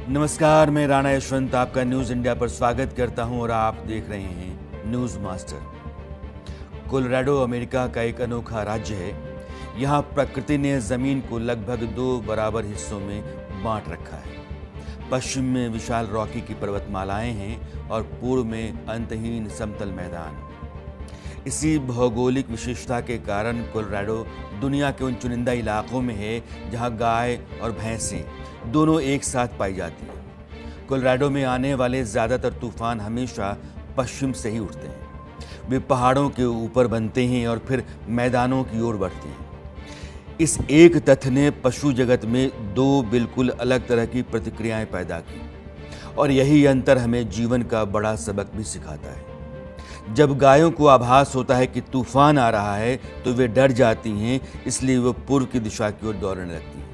नमस्कार, मैं राणा यशवंत आपका न्यूज़ इंडिया पर स्वागत करता हूं और आप देख रहे हैं न्यूज़ मास्टर। कोलोराडो अमेरिका का एक अनोखा राज्य है। यहां प्रकृति ने ज़मीन को लगभग 2 बराबर हिस्सों में बांट रखा है। पश्चिम में विशाल रॉकी की पर्वतमालाएं हैं और पूर्व में अंतहीन समतल मैदान। इसी भौगोलिक विशेषता के कारण कोलोराडो दुनिया के उन चुनिंदा इलाकों में है जहां गाय और भैंसें दोनों एक साथ पाई जाती हैं। कोलोराडो में आने वाले ज़्यादातर तूफान हमेशा पश्चिम से ही उठते हैं। वे पहाड़ों के ऊपर बनते हैं और फिर मैदानों की ओर बढ़ते हैं। इस एक तथ्य ने पशु जगत में 2 बिल्कुल अलग तरह की प्रतिक्रियाएं पैदा की और यही अंतर हमें जीवन का बड़ा सबक भी सिखाता है। जब गायों को आभास होता है कि तूफान आ रहा है तो वे डर जाती हैं, इसलिए वे पूर्व की दिशा की ओर दौड़ने लगती हैं।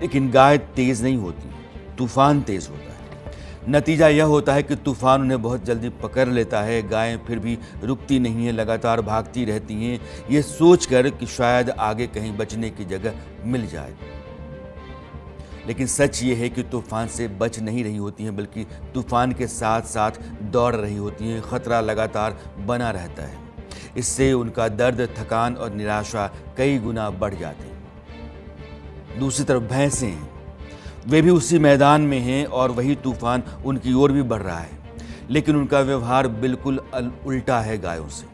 लेकिन गाय तेज नहीं होती, तूफान तेज होता है। नतीजा यह होता है कि तूफान उन्हें बहुत जल्दी पकड़ लेता है। गायें फिर भी रुकती नहीं हैं, लगातार भागती रहती हैं, ये सोचकर कि शायद आगे कहीं बचने की जगह मिल जाए। लेकिन सच ये है कि तूफान से बच नहीं रही होती हैं, बल्कि तूफान के साथ साथ दौड़ रही होती हैं। खतरा लगातार बना रहता है। इससे उनका दर्द, थकान और निराशा कई गुना बढ़ जाते हैं। दूसरी तरफ भैंसें हैं, वे भी उसी मैदान में हैं और वही तूफान उनकी ओर भी बढ़ रहा है, लेकिन उनका व्यवहार बिल्कुल उल्टा है गायों से।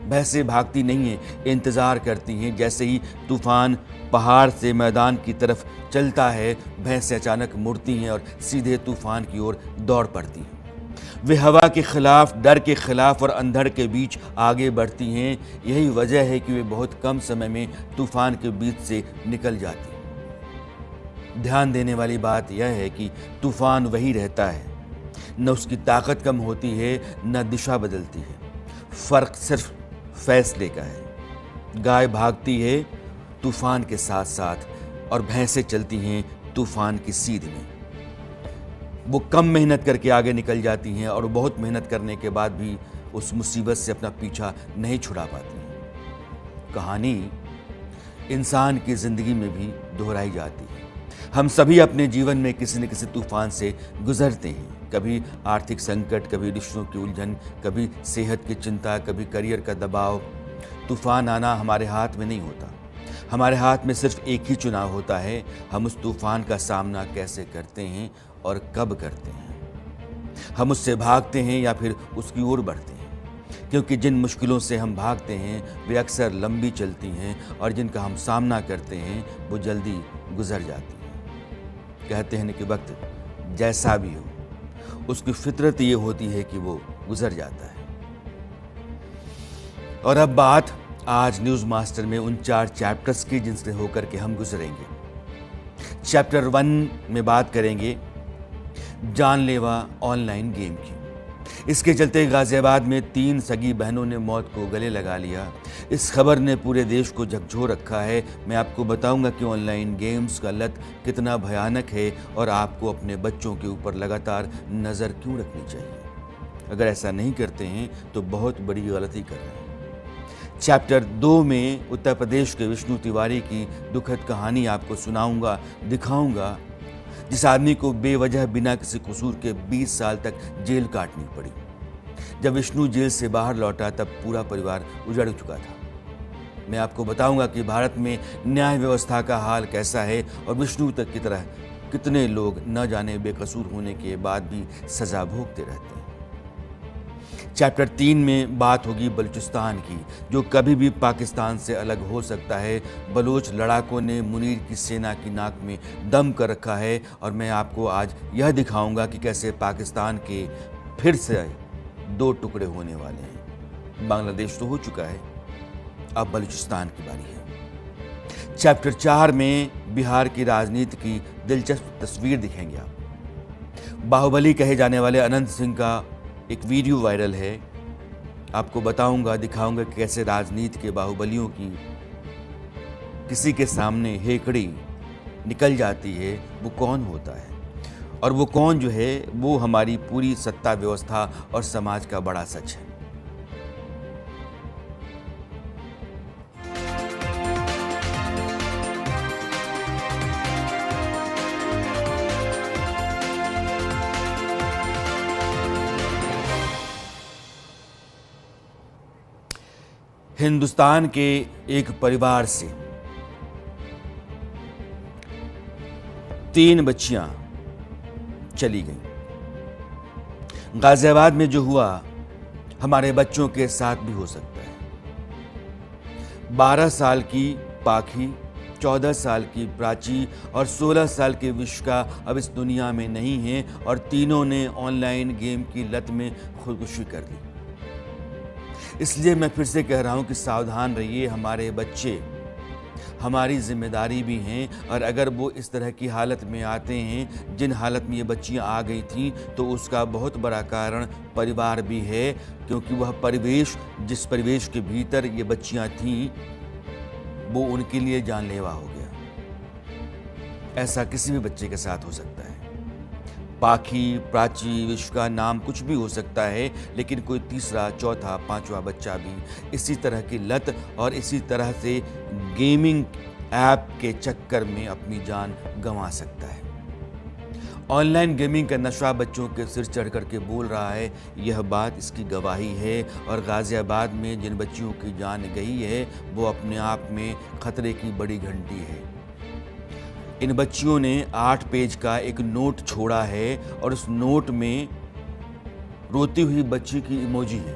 भैंसें भागती नहीं हैं, इंतज़ार करती हैं। जैसे ही तूफान पहाड़ से मैदान की तरफ चलता है, भैंसें अचानक मुड़ती हैं और सीधे तूफान की ओर दौड़ पड़ती हैं। वे हवा के खिलाफ, डर के खिलाफ और अंधड़ के बीच आगे बढ़ती हैं। यही वजह है कि वे बहुत कम समय में तूफान के बीच से निकल जाती हैं। ध्यान देने वाली बात यह है कि तूफान वही रहता है, न उसकी ताकत कम होती है, न दिशा बदलती है। फर्क सिर्फ फैसले का है। गाय भागती है तूफान के साथ साथ और भैंसें चलती हैं तूफान की सीध में। वो कम मेहनत करके आगे निकल जाती हैं और बहुत मेहनत करने के बाद भी उस मुसीबत से अपना पीछा नहीं छुड़ा पाती। कहानी इंसान की जिंदगी में भी दोहराई जाती है। हम सभी अपने जीवन में किसी न किसी तूफान से गुजरते हैं। कभी आर्थिक संकट, कभी रिश्तों की उलझन, कभी सेहत की चिंता, कभी करियर का दबाव। तूफान आना हमारे हाथ में नहीं होता। हमारे हाथ में सिर्फ एक ही चुनाव होता है, हम उस तूफान का सामना कैसे करते हैं और कब करते हैं। हम उससे भागते हैं या फिर उसकी ओर बढ़ते हैं, क्योंकि जिन मुश्किलों से हम भागते हैं वे अक्सर लंबी चलती हैं और जिनका हम सामना करते हैं वो जल्दी गुजर जाती हैं। कहते हैं कि वक्त जैसा भी हो, उसकी फितरत ये होती है कि वो गुजर जाता है। और अब बात आज न्यूज़ मास्टर में उन 4 चैप्टर्स की जिनसे होकर के हम गुजरेंगे। चैप्टर 1 में बात करेंगे जानलेवा ऑनलाइन गेम की। इसके चलते गाजियाबाद में 3 सगी बहनों ने मौत को गले लगा लिया। इस खबर ने पूरे देश को झकझोर रखा है। मैं आपको बताऊंगा कि ऑनलाइन गेम्स का लत कितना भयानक है और आपको अपने बच्चों के ऊपर लगातार नज़र क्यों रखनी चाहिए। अगर ऐसा नहीं करते हैं तो बहुत बड़ी गलती कर रहे हैं। चैप्टर 2 में उत्तर प्रदेश के विष्णु तिवारी की दुखद कहानी आपको सुनाऊंगा, दिखाऊंगा, जिस आदमी को बेवजह बिना किसी कसूर के 20 साल तक जेल काटनी पड़ी। जब विष्णु जेल से बाहर लौटा तब पूरा परिवार उजड़ चुका था। मैं आपको बताऊंगा कि भारत में न्याय व्यवस्था का हाल कैसा है और विष्णु तक की तरह कितने लोग न जाने बेकसूर होने के बाद भी सजा भोगते रहते हैं। चैप्टर 3 में बात होगी बलूचिस्तान की, जो कभी भी पाकिस्तान से अलग हो सकता है। बलोच लड़ाकों ने मुनीर की सेना की नाक में दम कर रखा है और मैं आपको आज यह दिखाऊंगा कि कैसे पाकिस्तान के फिर से 2 टुकड़े होने वाले हैं। बांग्लादेश तो हो चुका है, अब बलूचिस्तान की बारी है। चैप्टर 4 में बिहार की राजनीति की दिलचस्प तस्वीर दिखेंगे आप। बाहुबली कहे जाने वाले अनंत सिंह का एक वीडियो वायरल है। आपको बताऊंगा, दिखाऊंगा कि कैसे राजनीति के बाहुबलियों की किसी के सामने हेकड़ी निकल जाती है, वो कौन होता है और वो कौन जो है वो हमारी पूरी सत्ता व्यवस्था और समाज का बड़ा सच है। हिंदुस्तान के एक परिवार से 3 बच्चियां चली गईं। गाजियाबाद में जो हुआ हमारे बच्चों के साथ भी हो सकता है। 12 साल की पाखी, 14 साल की प्राची और 16 साल की विश्का अब इस दुनिया में नहीं है और तीनों ने ऑनलाइन गेम की लत में खुदकुशी कर ली। इसलिए मैं फिर से कह रहा हूं कि सावधान रहिए। हमारे बच्चे हमारी जिम्मेदारी भी हैं और अगर वो इस तरह की हालत में आते हैं जिन हालत में ये बच्चियां आ गई थीं तो उसका बहुत बड़ा कारण परिवार भी है, क्योंकि वह परिवेश, जिस परिवेश के भीतर ये बच्चियां थीं, वो उनके लिए जानलेवा हो गया। ऐसा किसी भी बच्चे के साथ हो सकता है। पाखी, प्राची, विश्का, नाम कुछ भी हो सकता है, लेकिन कोई तीसरा, चौथा, पांचवा बच्चा भी इसी तरह की लत और इसी तरह से गेमिंग ऐप के चक्कर में अपनी जान गंवा सकता है। ऑनलाइन गेमिंग का नशा बच्चों के सिर चढ़ करके बोल रहा है, यह बात इसकी गवाही है। और गाजियाबाद में जिन बच्चियों की जान गई है वो अपने आप में खतरे की बड़ी घंटी है। इन बच्चियों ने 8 पेज का एक नोट छोड़ा है और उस नोट में रोती हुई बच्ची की इमोजी है।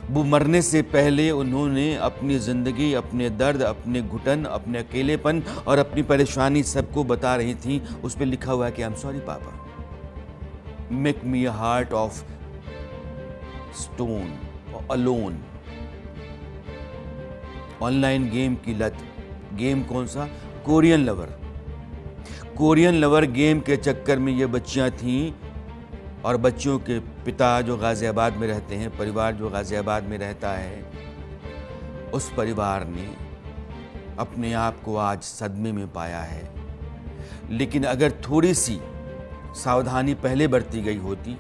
वो मरने से पहले उन्होंने अपनी जिंदगी, अपने दर्द, अपने घुटन, अपने अकेलेपन और अपनी परेशानी सबको बता रही थी। उस पर लिखा हुआ है कि आई एम सॉरी पापा, make me a heart of stone alone. Online game की लत। गेम कौन सा? Korean lover. Korean lover game के चक्कर में ये बच्चियां थीं और बच्चियों के पिता जो गाजियाबाद में रहते हैं, परिवार जो गाजियाबाद में रहता है, उस परिवार ने अपने आप को आज सदमे में पाया है। लेकिन अगर थोड़ी सी सावधानी पहले बरती गई होती,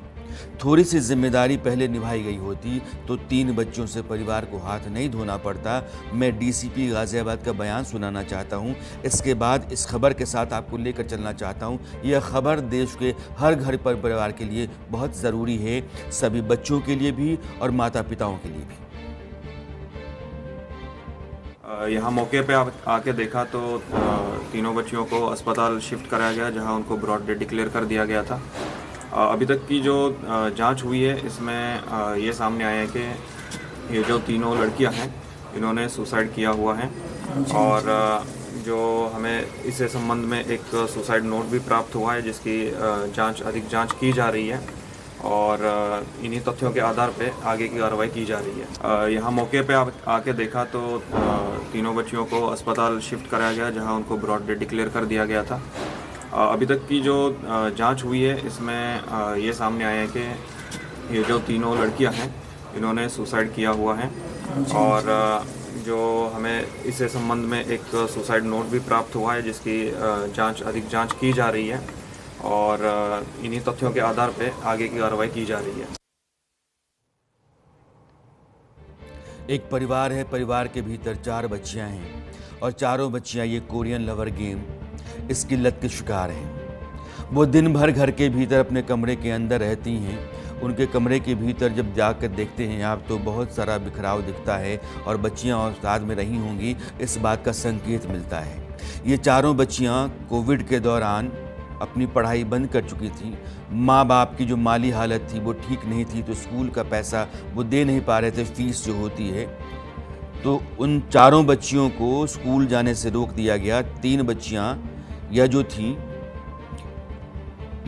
थोड़ी सी जिम्मेदारी पहले निभाई गई होती तो 3 बच्चों से परिवार को हाथ नहीं धोना पड़ता। मैं डीसीपी गाजियाबाद का बयान सुनाना चाहता हूं। इसके बाद इस खबर के साथ आपको लेकर चलना चाहता हूं। यह खबर देश के हर घर पर परिवार के लिए बहुत ज़रूरी है, सभी बच्चों के लिए भी और माता पिताओं के लिए भी। यहाँ मौके पे आके देखा तो तीनों बच्चियों को अस्पताल शिफ्ट कराया गया, जहाँ उनको ब्रॉड डेथ डिक्लेयर कर दिया गया था। अभी तक की जो जांच हुई है इसमें ये सामने आया है कि ये जो तीनों लड़कियां हैं इन्होंने सुसाइड किया हुआ है और जो हमें इससे संबंध में एक सुसाइड नोट भी प्राप्त हुआ है जिसकी अधिक जांच की जा रही है और इन्हीं तथ्यों के आधार पे आगे की कार्रवाई की जा रही है। यहाँ मौके पे आके देखा तो तीनों बच्चियों को अस्पताल शिफ्ट कराया गया, जहाँ उनको ब्रॉड डेथ डिक्लेयर कर दिया गया था। अभी तक की जो जांच हुई है इसमें ये सामने आया है कि ये जो तीनों लड़कियां हैं इन्होंने सुसाइड किया हुआ है और जो हमें इससे संबंध में एक सुसाइड नोट भी प्राप्त हुआ है जिसकी अधिक जांच की जा रही है और इन्हीं तथ्यों के आधार पे आगे की कार्रवाई की जा रही है। एक परिवार है, परिवार के भीतर 4 बच्चियां हैं और चारों बच्चियां ये कोरियन लवर गेम, इसकी लत के शिकार हैं। वो दिन भर घर के भीतर अपने कमरे के अंदर रहती हैं। उनके कमरे के भीतर जब जाकर देखते हैं आप तो बहुत सारा बिखराव दिखता है और बच्चियां और साथ में रही होंगी, इस बात का संकेत मिलता है। ये चारों बच्चियां कोविड के दौरान अपनी पढ़ाई बंद कर चुकी थी। माँ बाप की जो माली हालत थी वो ठीक नहीं थी, तो स्कूल का पैसा वो दे नहीं पा रहे थे, फीस जो होती है। तो उन चारों बच्चियों को स्कूल जाने से रोक दिया गया। 3 बच्चियां यह जो थीं,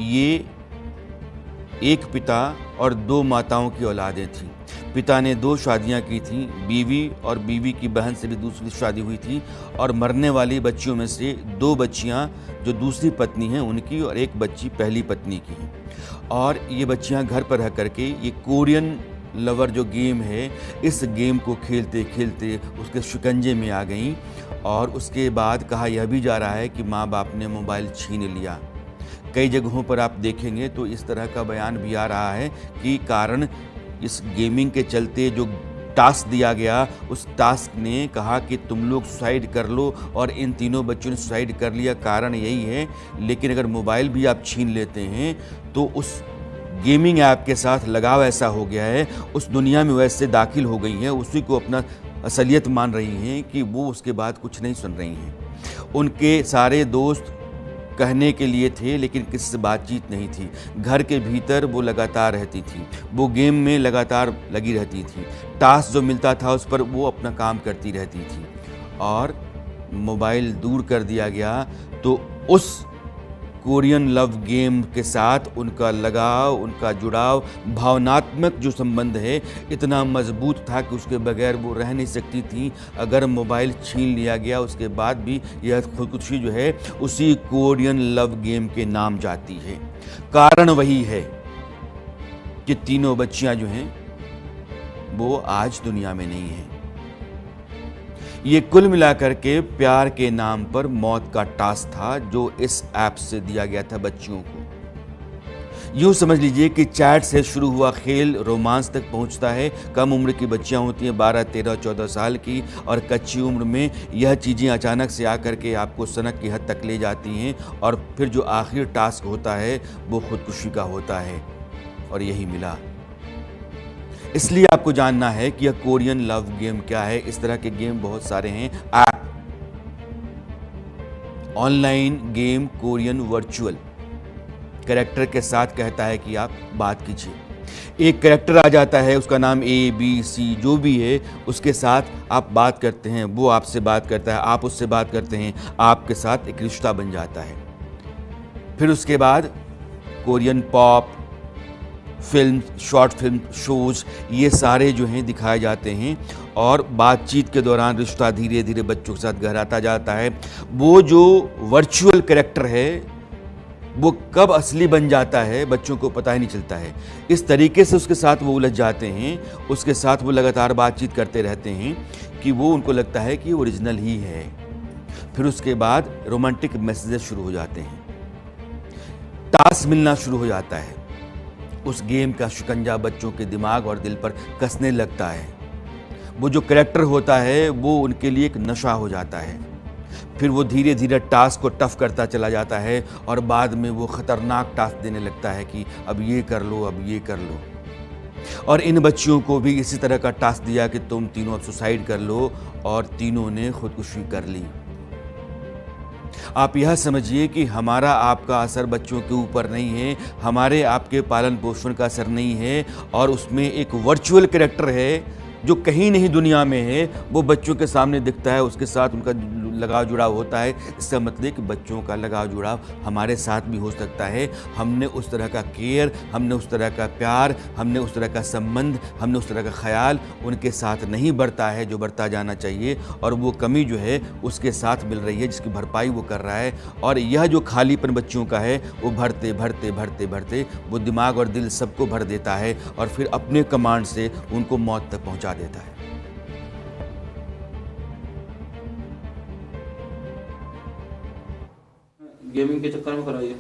ये एक पिता और 2 माताओं की औलादें थीं। पिता ने 2 शादियां की थीं, बीवी और बीवी की बहन से भी दूसरी शादी हुई थी और मरने वाली बच्चियों में से 2 बच्चियां जो दूसरी पत्नी हैं उनकी और 1 बच्ची पहली पत्नी की हैं। और ये बच्चियां घर पर रह करके ये कोरियन लवर जो गेम है, इस गेम को खेलते खेलते उसके शिकंजे में आ गईं और उसके बाद कहा यह भी जा रहा है कि माँ बाप ने मोबाइल छीन लिया। कई जगहों पर आप देखेंगे तो इस तरह का बयान भी आ रहा है कि कारण इस गेमिंग के चलते जो टास्क दिया गया, उस टास्क ने कहा कि तुम लोग सुसाइड कर लो और इन तीनों बच्चों ने सुसाइड कर लिया। कारण यही है, लेकिन अगर मोबाइल भी आप छीन लेते हैं तो उस गेमिंग ऐप के साथ लगाव ऐसा हो गया है, उस दुनिया में वैसे दाखिल हो गई हैं, उसी को अपना असलियत मान रही हैं कि वो उसके बाद कुछ नहीं सुन रही हैं। उनके सारे दोस्त कहने के लिए थे लेकिन किसी से बातचीत नहीं थी। घर के भीतर वो लगातार रहती थी, वो गेम में लगातार लगी रहती थी। टास्क जो मिलता था उस पर वो अपना काम करती रहती थी और मोबाइल दूर कर दिया गया तो उस कोरियन लव गेम के साथ उनका लगाव, उनका जुड़ाव, भावनात्मक जो संबंध है इतना मजबूत था कि उसके बगैर वो रह नहीं सकती थी। अगर मोबाइल छीन लिया गया उसके बाद भी यह खुदकुशी जो है उसी कोरियन लव गेम के नाम जाती है। कारण वही है कि तीनों बच्चियां जो हैं वो आज दुनिया में नहीं हैं। ये कुल मिलाकर के प्यार के नाम पर मौत का टास्क था जो इस ऐप से दिया गया था बच्चियों को। यूं समझ लीजिए कि चैट से शुरू हुआ खेल रोमांस तक पहुंचता है। कम उम्र की बच्चियां होती हैं 12, 13, 14 साल की, और कच्ची उम्र में यह चीज़ें अचानक से आकर के आपको सनक की हद तक ले जाती हैं और फिर जो आखिरी टास्क होता है वो खुदकुशी का होता है और यही मिला। इसलिए आपको जानना है कि यह कोरियन लव गेम क्या है। इस तरह के गेम बहुत सारे हैं। App, online game Korean virtual character के साथ कहता है कि आप बात कीजिए। एक कैरेक्टर आ जाता है, उसका नाम ABC जो भी है, उसके साथ आप बात करते हैं, वो आपसे बात करता है, आप उससे बात करते हैं, आपके साथ एक रिश्ता बन जाता है। फिर उसके बाद Korean pop film, short film shows, ये सारे जो हैं दिखाए जाते हैं और बातचीत के दौरान रिश्ता धीरे धीरे बच्चों के साथ गहराता जाता है। वो जो वर्चुअल कैरेक्टर है वो कब असली बन जाता है बच्चों को पता ही नहीं चलता है। इस तरीके से उसके साथ वो उलझ जाते हैं, उसके साथ वो लगातार बातचीत करते रहते हैं कि वो उनको लगता है कि ओरिजिनल ही है। फिर उसके बाद रोमांटिक मैसेजेस शुरू हो जाते हैं, टास्क मिलना शुरू हो जाता है। उस गेम का शिकंजा बच्चों के दिमाग और दिल पर कसने लगता है। वो जो कैरेक्टर होता है वो उनके लिए एक नशा हो जाता है। फिर वो धीरे धीरे टास्क को टफ करता चला जाता है और बाद में वो खतरनाक टास्क देने लगता है कि अब ये कर लो, अब ये कर लो। और इन बच्चियों को भी इसी तरह का टास्क दिया कि तुम तीनों अब सुसाइड कर लो, और तीनों ने खुदकुशी कर ली। आप यह समझिए कि हमारा आपका असर बच्चों के ऊपर नहीं है, हमारे आपके पालन पोषण का असर नहीं है, और उसमें एक वर्चुअल कैरेक्टर है जो कहीं नहीं दुनिया में है, वो बच्चों के सामने दिखता है, उसके साथ उनका लगाव जुड़ाव होता है। इसका मतलब कि बच्चों का लगाव जुड़ाव हमारे साथ भी हो सकता है। हमने उस तरह का केयर, हमने उस तरह का प्यार, हमने उस तरह का संबंध, हमने उस तरह का ख्याल उनके साथ नहीं बरता है जो बरता जाना चाहिए, और वो कमी जो है उसके साथ मिल रही है जिसकी भरपाई वो कर रहा है। और यह जो खालीपन बच्चों का है वो भरते भरते भरते भरते वो दिमाग और दिल सबको भर देता है और फिर अपने कमांड से उनको मौत तक पहुंचा देता है। गेमिंग के चक्कर में कराइए,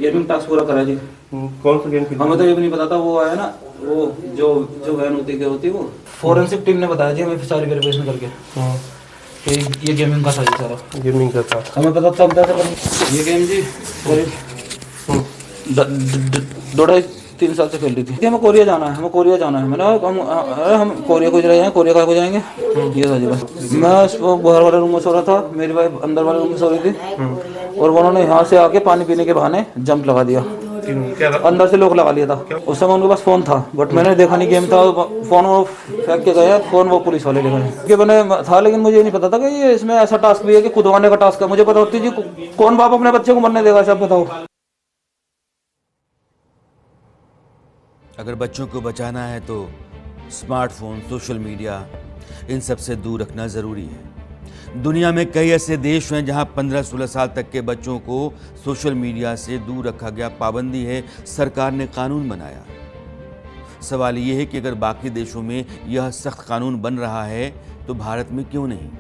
गेमिंग टास्क पूरा करा जी। कौन सा गेम हमें तो ये भी नहीं पता था। वो आया ना, वो जो वैन होती क्या होती है, वो फोरेंसिक टीम ने बताया जी हमें सारी वेरिफिकेशन करके कि ये गेमिंग का था जी, सारा गेमिंग का था। हमें पता तब था ये गेम जी करीब 2-3 साल से खेल रही थी। हमें कोरिया जाना है, मैंने हम कोरिया को रहे हैं, कोरिया का को जाएंगे ये था जी। बस मैं बाहर वाले रूम में सो रहा था, मेरी वाइफ अंदर वाले रूम में सो रही थी, और उन्होंने यहाँ से आके पानी पीने के बहाने जंप लगा दिया, अंदर से लोग लगा लिया था। उस समय उनके पास फोन था, बट मैंने देखा नहीं, गेम था, फोन वो फेंक के गया, फोन वो पुलिस वाले ले गए कि मैंने था, लेकिन मुझे नहीं पता था कि ये इसमें ऐसा टास्क भी है कि खुदवाने का टास्क है। मुझे पता होती जी, कौन बाप अपने बच्चे को मरने देगा, सब बताओ। अगर बच्चों को बचाना है तो स्मार्टफोन, सोशल मीडिया, इन सब से दूर रखना ज़रूरी है। दुनिया में कई ऐसे देश हैं जहां 15-16 साल तक के बच्चों को सोशल मीडिया से दूर रखा गया, पाबंदी है, सरकार ने कानून बनाया। सवाल ये है कि अगर बाकी देशों में यह सख्त कानून बन रहा है तो भारत में क्यों नहीं?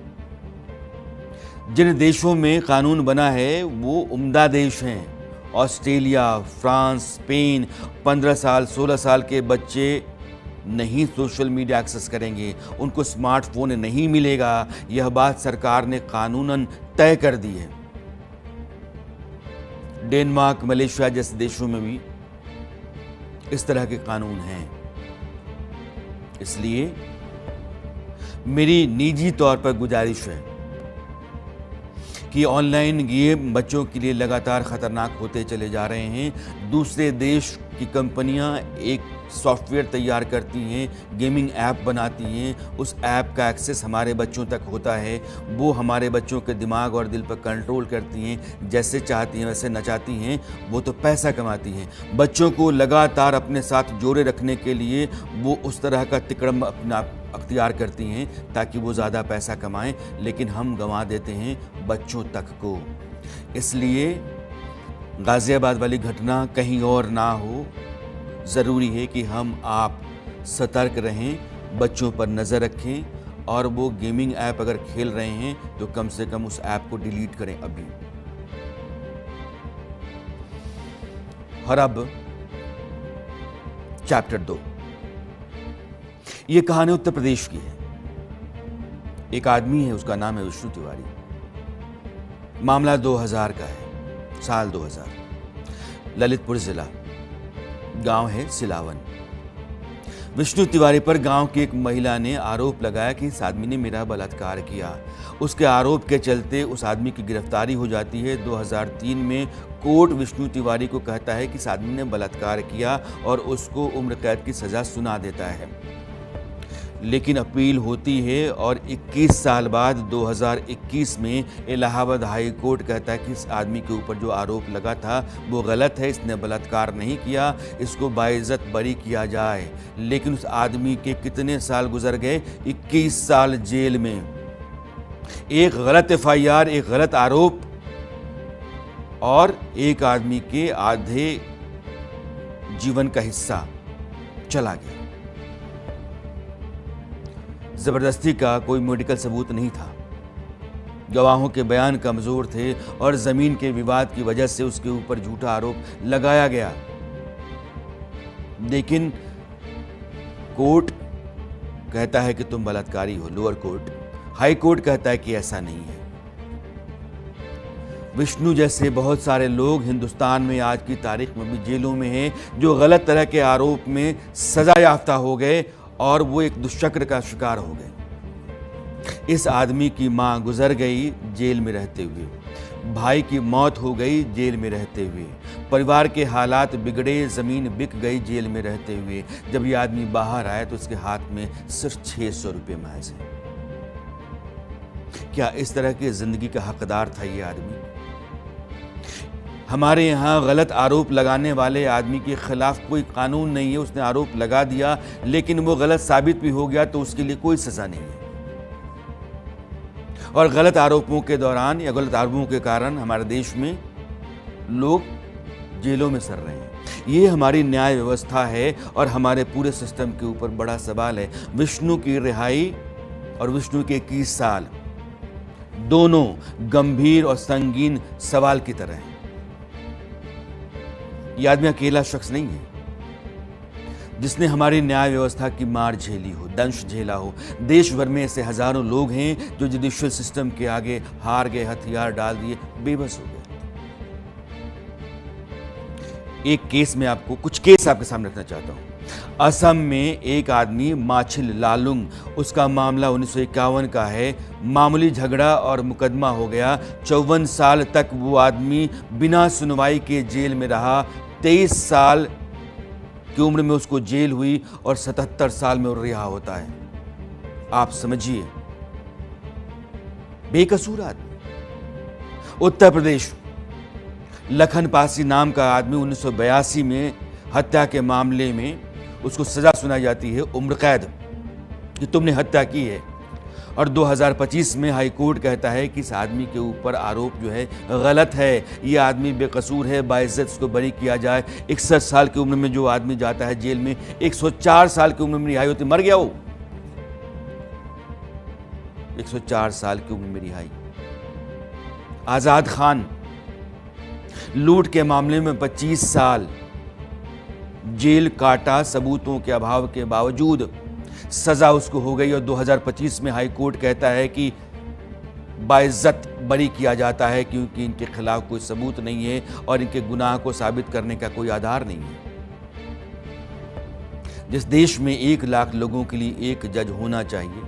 जिन देशों में कानून बना है वो उम्दा देश हैं। Australia, France, Spain. 15 साल, 16 साल के बच्चे नहीं सोशल मीडिया एक्सेस करेंगे, उनको स्मार्टफोन नहीं मिलेगा। यह बात सरकार ने कानूनन तय कर दी है। डेनमार्क, मलेशिया जैसे देशों में भी इस तरह के कानून हैं। इसलिए मेरी निजी तौर पर गुजारिश है कि ऑनलाइन गेम बच्चों के लिए लगातार खतरनाक होते चले जा रहे हैं। दूसरे देश की कंपनियां एक सॉफ्टवेयर तैयार करती हैं, गेमिंग ऐप बनाती हैं, उस ऐप का एक्सेस हमारे बच्चों तक होता है, वो हमारे बच्चों के दिमाग और दिल पर कंट्रोल करती हैं, जैसे चाहती हैं वैसे नचाती हैं। वो तो पैसा कमाती हैं। बच्चों को लगातार अपने साथ जोड़े रखने के लिए वो उस तरह का तिकड़म अपना अख्तियार करती हैं ताकि वो ज़्यादा पैसा कमाएं, लेकिन हम गंवा देते हैं बच्चों तक को। इसलिए गाज़ियाबाद वाली घटना कहीं और ना हो, ज़रूरी है कि हम आप सतर्क रहें, बच्चों पर नज़र रखें और वो गेमिंग ऐप अगर खेल रहे हैं तो कम से कम उस ऐप को डिलीट करें अभी। और अब चैप्टर 2। ये कहानी उत्तर प्रदेश की है। एक आदमी है, उसका नाम है विष्णु तिवारी। मामला 2000 का है, साल 2000, ललितपुर जिला, गांव है सिलावन। विष्णु तिवारी पर गांव की एक महिला ने आरोप लगाया कि इस आदमी ने मेरा बलात्कार किया। उसके आरोप के चलते उस आदमी की गिरफ्तारी हो जाती है। 2003 में कोर्ट विष्णु तिवारी को कहता है कि इस आदमी ने बलात्कार किया और उसको उम्र कैद की सजा सुना देता है। लेकिन अपील होती है और 21 साल बाद 2021 में इलाहाबाद हाई कोर्ट कहता है कि इस आदमी के ऊपर जो आरोप लगा था वो गलत है, इसने बलात्कार नहीं किया, इसको बाइज्जत बरी किया जाए। लेकिन उस आदमी के कितने साल गुजर गए? 21 साल जेल में। एक गलत FIR, एक गलत आरोप और एक आदमी के आधे जीवन का हिस्सा चला गया। जबरदस्ती का कोई मेडिकल सबूत नहीं था, गवाहों के बयान कमजोर थे और जमीन के विवाद की वजह से उसके ऊपर झूठा आरोप लगाया गया। लेकिन कोर्ट कहता है कि तुम बलात्कारी हो, लोअर कोर्ट। हाई कोर्ट कहता है कि ऐसा नहीं है। विष्णु जैसे बहुत सारे लोग हिंदुस्तान में आज की तारीख में भी जेलों में हैं, जो गलत तरह के आरोप में सजा याफ्ता हो गए और वो एक दुष्चक्र का शिकार हो गए। इस आदमी की मां गुजर गई जेल में रहते हुए, भाई की मौत हो गई जेल में रहते हुए, परिवार के हालात बिगड़े, जमीन बिक गई जेल में रहते हुए। जब ये आदमी बाहर आया तो उसके हाथ में सिर्फ 600 रुपये महज है। क्या इस तरह की जिंदगी का हकदार था ये आदमी? हमारे यहाँ गलत आरोप लगाने वाले आदमी के खिलाफ कोई कानून नहीं है। उसने आरोप लगा दिया लेकिन वो गलत साबित भी हो गया तो उसके लिए कोई सजा नहीं है। और गलत आरोपों के दौरान या गलत आरोपों के कारण हमारे देश में लोग जेलों में सड़ रहे हैं। ये हमारी न्याय व्यवस्था है और हमारे पूरे सिस्टम के ऊपर बड़ा सवाल है। विष्णु की रिहाई और विष्णु के 21 साल दोनों गंभीर और संगीन सवाल की तरह हैं। यह आदमी अकेला शख्स नहीं है जिसने हमारी न्याय व्यवस्था की मार झेली हो, दंश झेला हो। देश भर में ऐसे हजारों लोग हैं जो जुडिशियल सिस्टम के आगे हार गए, हथियार डाल दिए, बेबस हो गए। एक केस में आपको कुछ केस आपके सामने रखना चाहता हूं। असम में एक आदमी माछिल लालुंग, उसका मामला 1951 का है। मामूली झगड़ा और मुकदमा हो गया। 54 साल तक वो आदमी बिना सुनवाई के जेल में रहा। 23 साल की उम्र में उसको जेल हुई और 77 साल में वो रिहा होता है। आप समझिए, बेकसूर आदमी। उत्तर प्रदेश, लखन पासी नाम का आदमी 1982 में हत्या के मामले में उसको सजा सुनाई जाती है, उम्र कैद, कि तुमने हत्या की है। और 2025 में हाई कोर्ट कहता है कि इस आदमी के ऊपर आरोप जो है गलत है, ये आदमी बेकसूर है, बाइज्जत उसको बरी किया जाए। 61 साल की उम्र में जो आदमी जाता है जेल में, 104 साल की उम्र में रिहाई होती, मर गया वो। 104 साल की उम्र में रिहाई। आजाद खान, लूट के मामले में 25 साल जेल काटा, सबूतों के अभाव के बावजूद सजा उसको हो गई। और 2025 में हाई कोर्ट कहता है कि बाइज्जत बरी किया जाता है क्योंकि इनके खिलाफ कोई सबूत नहीं है और इनके गुनाह को साबित करने का कोई आधार नहीं है। जिस देश में 1 लाख लोगों के लिए एक जज होना चाहिए,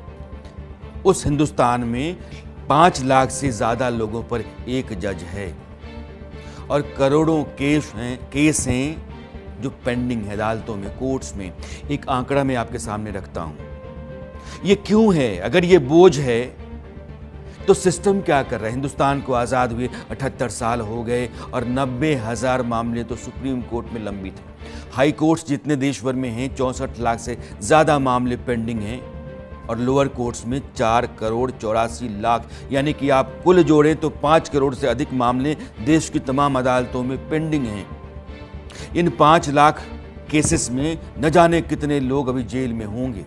उस हिंदुस्तान में 5 लाख से ज़्यादा लोगों पर एक जज है और करोड़ों केस हैं जो पेंडिंग है अदालतों में, कोर्ट्स में। एक आंकड़ा मैं आपके सामने रखता हूं। ये क्यों है? अगर ये बोझ है तो सिस्टम क्या कर रहा है? हिंदुस्तान को आज़ाद हुए 78 साल हो गए और 90,000 मामले तो सुप्रीम कोर्ट में लंबित हैं। हाई कोर्ट्स जितने देश भर में हैं 64 लाख से ज़्यादा मामले पेंडिंग हैं और लोअर कोर्ट्स में 4 करोड़ 84 लाख, यानी कि आप कुल जोड़ें तो 5 करोड़ से अधिक मामले देश की तमाम अदालतों में पेंडिंग हैं। इन 5 लाख केसेस में न जाने कितने लोग अभी जेल में होंगे।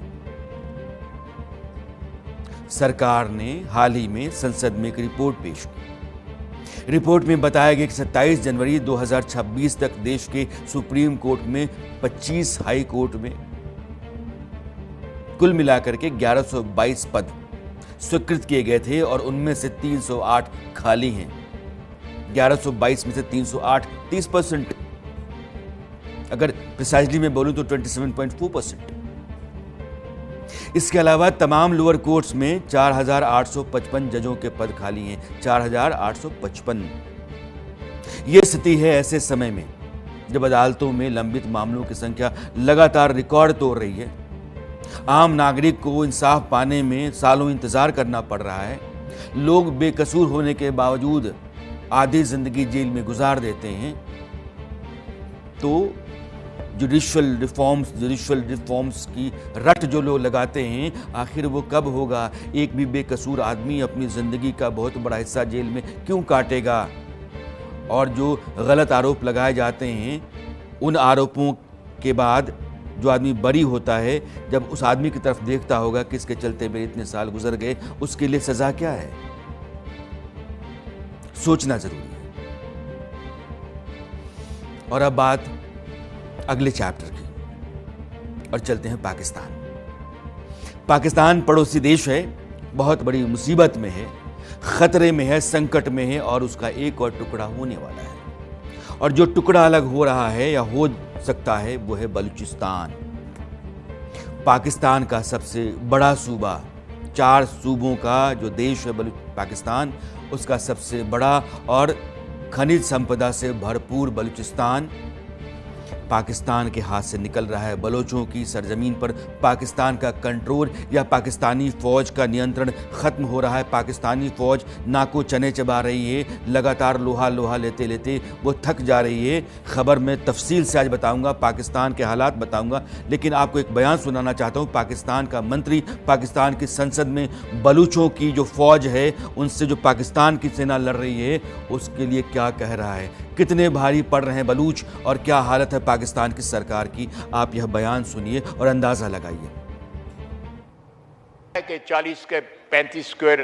सरकार ने हाल ही में संसद में एक रिपोर्ट पेश की। रिपोर्ट में बताया गया कि 27 जनवरी 2026 तक देश के सुप्रीम कोर्ट में 25 हाई कोर्ट में कुल मिलाकर के 1122 पद स्वीकृत किए गए थे और उनमें से 308 खाली हैं। 1122 में से 308 30%, अगर प्रिसाइजली मैं बोलूं तो 27.4%। इसके अलावा तमाम लोअर कोर्ट्स में 4,855 जजों के पद खाली हैं। 4,855। यह स्थिति है ऐसे समय में जब अदालतों में लंबित मामलों की संख्या लगातार रिकॉर्ड तोड़ रही है। आम नागरिक को इंसाफ पाने में सालों इंतजार करना पड़ रहा है। लोग बेकसूर होने के बावजूद आधी जिंदगी जेल में गुजार देते हैं। तो जुडिशियल रिफॉर्म्स की रट जो लोग लगाते हैं, आखिर वो कब होगा? एक भी बेकसूर आदमी अपनी ज़िंदगी का बहुत बड़ा हिस्सा जेल में क्यों काटेगा? और जो गलत आरोप लगाए जाते हैं, उन आरोपों के बाद जो आदमी बरी होता है, जब उस आदमी की तरफ देखता होगा कि इसके चलते मेरे इतने साल गुजर गए, उसके लिए सज़ा क्या है? सोचना ज़रूरी है। और अब बात अगले चैप्टर की और चलते हैं पाकिस्तान। पाकिस्तान पड़ोसी देश है, बहुत बड़ी मुसीबत में है, खतरे में है, संकट में है और उसका एक और टुकड़ा होने वाला है। और जो टुकड़ा अलग हो रहा है या हो सकता है वो है बलूचिस्तान। पाकिस्तान का सबसे बड़ा सूबा, 4 सूबों का जो देश है पाकिस्तान, उसका सबसे बड़ा और खनिज संपदा से भरपूर बलूचिस्तान पाकिस्तान के हाथ से निकल रहा है। बलोचों की सरजमीन पर पाकिस्तान का कंट्रोल या पाकिस्तानी फौज का नियंत्रण खत्म हो रहा है। पाकिस्तानी फौज नाको चने चबा रही है, लगातार लोहा लेते लेते वो थक जा रही है। खबर में तफसील से आज बताऊंगा, पाकिस्तान के हालात बताऊंगा, लेकिन आपको एक बयान सुनाना चाहता हूँ। पाकिस्तान का मंत्री पाकिस्तान की संसद में बलूचों की जो फौज है, उनसे जो पाकिस्तान की सेना लड़ रही है, उसके लिए क्या कह रहा है, कितने भारी पड़ रहे हैं बलूच और क्या हालत है पाकिस्तान की सरकार की। आप यह बयान सुनिए और अंदाजा लगाइए कि 40 के 35 स्क्वायर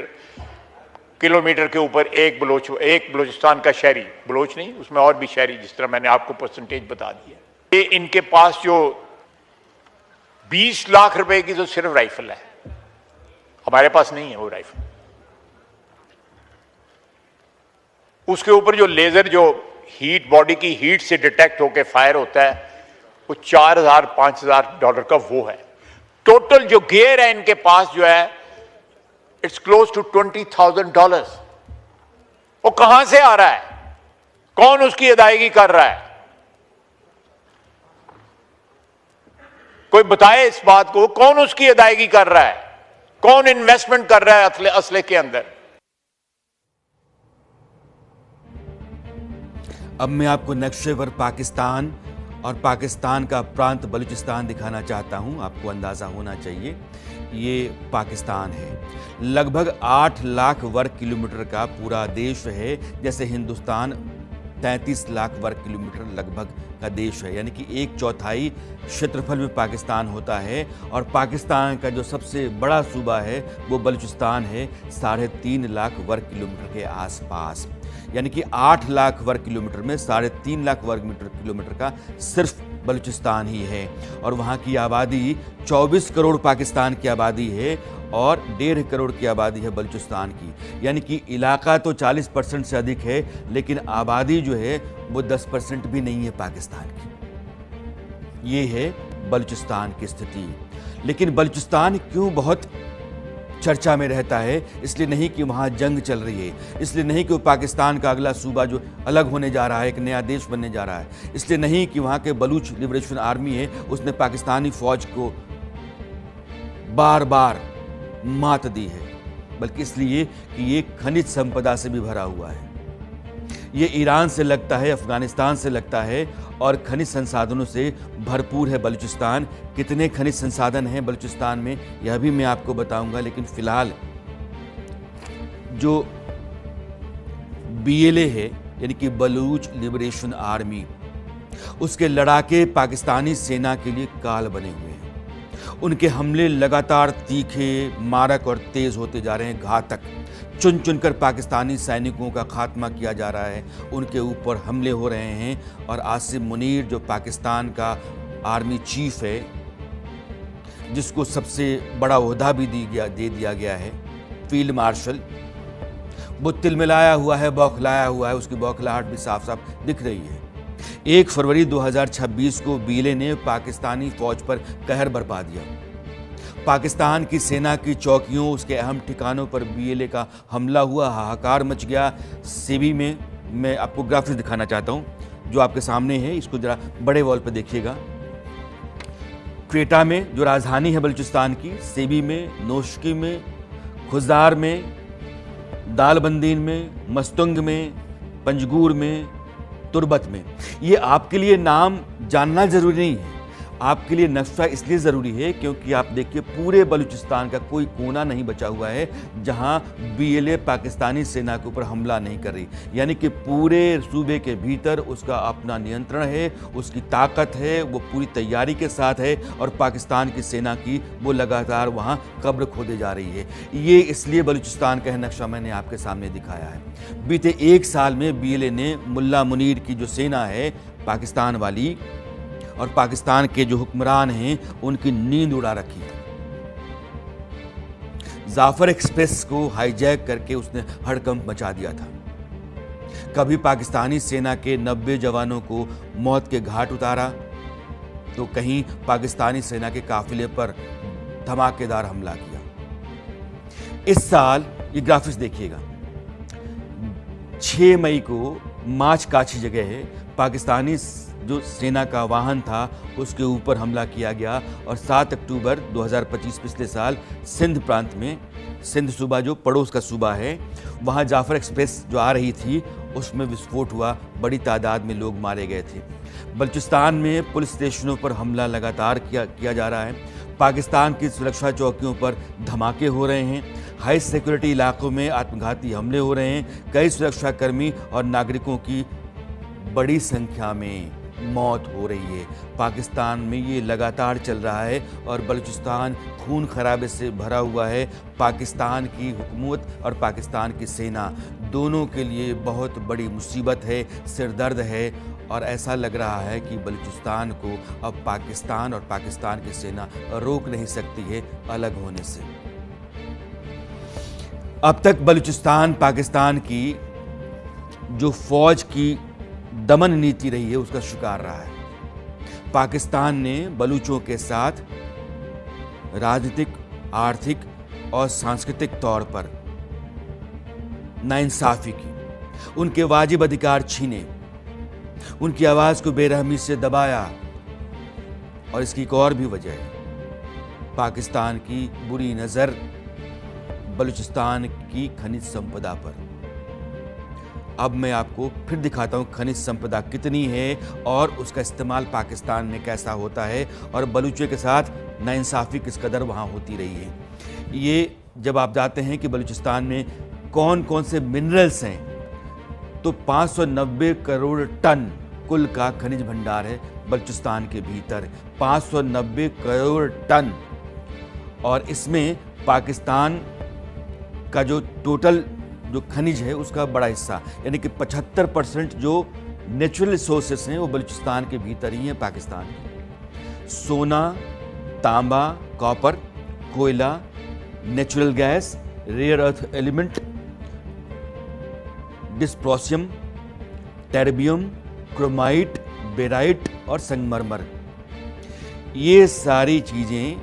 किलोमीटर के ऊपर एक बलूचिस्तान का शहरी, बलोच नहीं, उसमें और भी शहरी, जिस तरह मैंने आपको परसेंटेज बता दिया। ये इनके पास जो 20 लाख रुपए की तो सिर्फ राइफल है, हमारे पास नहीं है वो राइफल। उसके ऊपर जो लेजर, जो हीट, बॉडी की हीट से डिटेक्ट होकर फायर होता है, वो $4,000-5,000 का वो है। टोटल जो गियर है इनके पास जो है, इट्स क्लोज टू $20,000। वो कहां से आ रहा है? कौन उसकी अदायगी कर रहा है? कोई बताए इस बात को, कौन उसकी अदायगी कर रहा है? कौन इन्वेस्टमेंट कर रहा है असले के अंदर? अब मैं आपको नक्शे पर पाकिस्तान और पाकिस्तान का प्रांत बलूचिस्तान दिखाना चाहता हूं। आपको अंदाज़ा होना चाहिए, ये पाकिस्तान है। लगभग 8 लाख वर्ग किलोमीटर का पूरा देश है, जैसे हिंदुस्तान 33 लाख वर्ग किलोमीटर लगभग का देश है, यानी कि 1/4 क्षेत्रफल में पाकिस्तान होता है। और पाकिस्तान का जो सबसे बड़ा सूबा है वो बलूचिस्तान है, 3.5 लाख वर्ग किलोमीटर के आसपास। यानी कि 8 लाख वर्ग किलोमीटर में 3.5 लाख वर्ग किलोमीटर का सिर्फ बलूचिस्तान ही है। और वहाँ की आबादी 24 करोड़ पाकिस्तान की आबादी है और 1.5 करोड़ की आबादी है बलूचिस्तान की। यानी कि इलाका तो 40% से अधिक है, लेकिन आबादी जो है वो 10% भी नहीं है पाकिस्तान की। ये है बलूचिस्तान की स्थिति। लेकिन बलूचिस्तान क्यों बहुत चर्चा में रहता है? इसलिए नहीं कि वहाँ जंग चल रही है, इसलिए नहीं कि वो पाकिस्तान का अगला सूबा जो अलग होने जा रहा है, एक नया देश बनने जा रहा है, इसलिए नहीं कि वहाँ के बलूच लिबरेशन आर्मी है उसने पाकिस्तानी फौज को बार बार मात दी है, बल्कि इसलिए कि ये खनिज संपदा से भी भरा हुआ है। ये ईरान से लगता है, अफगानिस्तान से लगता है और खनिज संसाधनों से भरपूर है बलूचिस्तान। कितने खनिज संसाधन हैं बलूचिस्तान में यह भी मैं आपको बताऊंगा, लेकिन फिलहाल जो BLA है यानी कि बलूच लिबरेशन आर्मी, उसके लड़ाके पाकिस्तानी सेना के लिए काल बने हुए हैं। उनके हमले लगातार तीखे, मारक और तेज होते जा रहे हैं, घातक। चुन चुनकर पाकिस्तानी सैनिकों का खात्मा किया जा रहा है, उनके ऊपर हमले हो रहे हैं। और आसिम मुनीर जो पाकिस्तान का आर्मी चीफ है, जिसको सबसे बड़ा ओहदा भी दे दिया गया है, फील्ड मार्शल, वो तिलमिलाया हुआ है, बौखलाया हुआ है, उसकी बौखलाहट भी साफ साफ दिख रही है। 1 फरवरी 2026 को BLA ने पाकिस्तानी फौज पर कहर बरपा दिया। पाकिस्तान की सेना की चौकियों, उसके अहम ठिकानों पर BLA का हमला हुआ, हाहाकार मच गया। सेबी में मैं आपको ग्राफिक्स दिखाना चाहता हूं जो आपके सामने है, इसको जरा बड़े वॉल पर देखिएगा। क्वेटा में जो राजधानी है बलूचिस्तान की, सेबी में, नोशकी में, खुजदार में, दालबंदीन में, मस्तुंग में, पंजगूर में, तुर्बत में। ये आपके लिए नाम जानना जरूरी नहीं है, आपके लिए नक्शा इसलिए ज़रूरी है क्योंकि आप देखिए पूरे बलूचिस्तान का कोई कोना नहीं बचा हुआ है जहां BLA पाकिस्तानी सेना के ऊपर हमला नहीं कर रही। यानी कि पूरे सूबे के भीतर उसका अपना नियंत्रण है, उसकी ताकत है, वो पूरी तैयारी के साथ है और पाकिस्तान की सेना की वो लगातार वहां कब्र खोदे जा रही है। ये इसलिए बलूचिस्तान का नक्शा मैंने आपके सामने दिखाया है। बीते 1 साल में BLA ने मुल्ला मुनीर की जो सेना है पाकिस्तान वाली और पाकिस्तान के जो हुक्मरान हैं उनकी नींद उड़ा रखी है। जाफर एक्सप्रेस को हाईजैक करके उसने हड़कंप मचा दिया था। कभी पाकिस्तानी सेना के 90 जवानों को मौत के घाट उतारा, तो कहीं पाकिस्तानी सेना के काफिले पर धमाकेदार हमला किया। इस साल ये ग्राफिक्स देखिएगा, 6 मई को माच काछी जगह है, पाकिस्तानी जो सेना का वाहन था उसके ऊपर हमला किया गया। और 7 अक्टूबर 2025 पिछले साल सिंध प्रांत में, सिंध सूबा जो पड़ोस का सूबा है, वहाँ जाफर एक्सप्रेस जो आ रही थी उसमें विस्फोट हुआ, बड़ी तादाद में लोग मारे गए थे। बलूचिस्तान में पुलिस स्टेशनों पर हमला लगातार किया जा रहा है। पाकिस्तान की सुरक्षा चौकियों पर धमाके हो रहे हैं। हाई सिक्योरिटी इलाकों में आत्मघाती हमले हो रहे हैं। कई सुरक्षाकर्मी और नागरिकों की बड़ी संख्या में मौत हो रही है। पाकिस्तान में ये लगातार चल रहा है और बलूचिस्तान खून खराबे से भरा हुआ है। पाकिस्तान की हुकूमत और पाकिस्तान की सेना दोनों के लिए बहुत बड़ी मुसीबत है, सिरदर्द है। और ऐसा लग रहा है कि बलूचिस्तान को अब पाकिस्तान और पाकिस्तान की सेना रोक नहीं सकती है अलग होने से। अब तक बलूचिस्तान पाकिस्तान की जो फौज की दमन नीति रही है उसका शिकार रहा है। पाकिस्तान ने बलूचों के साथ राजनीतिक, आर्थिक और सांस्कृतिक तौर पर नाइंसाफी की, उनके वाजिब अधिकार छीने, उनकी आवाज को बेरहमी से दबाया। और इसकी एक और भी वजह है, पाकिस्तान की बुरी नजर बलूचिस्तान की खनिज संपदा पर। अब मैं आपको फिर दिखाता हूं खनिज संपदा कितनी है और उसका इस्तेमाल पाकिस्तान में कैसा होता है और बलूचों के साथ नाइंसाफी किस कदर वहां होती रही है। ये जब आप जाते हैं कि बलूचिस्तान में कौन कौन से मिनरल्स हैं, तो 590 करोड़ टन कुल का खनिज भंडार है बलूचिस्तान के भीतर, 590 करोड़ टन। और इसमें पाकिस्तान का जो टोटल जो खनिज है उसका बड़ा हिस्सा, यानी कि 75% जो नेचुरल रिसोर्सेस हैं वो बलूचिस्तान के भीतर ही हैं पाकिस्तान के। सोना, तांबा, कॉपर, कोयला, natural gas, rare earth element, dysprosium, terbium, chromite, barite और संगमरमर, ये सारी चीज़ें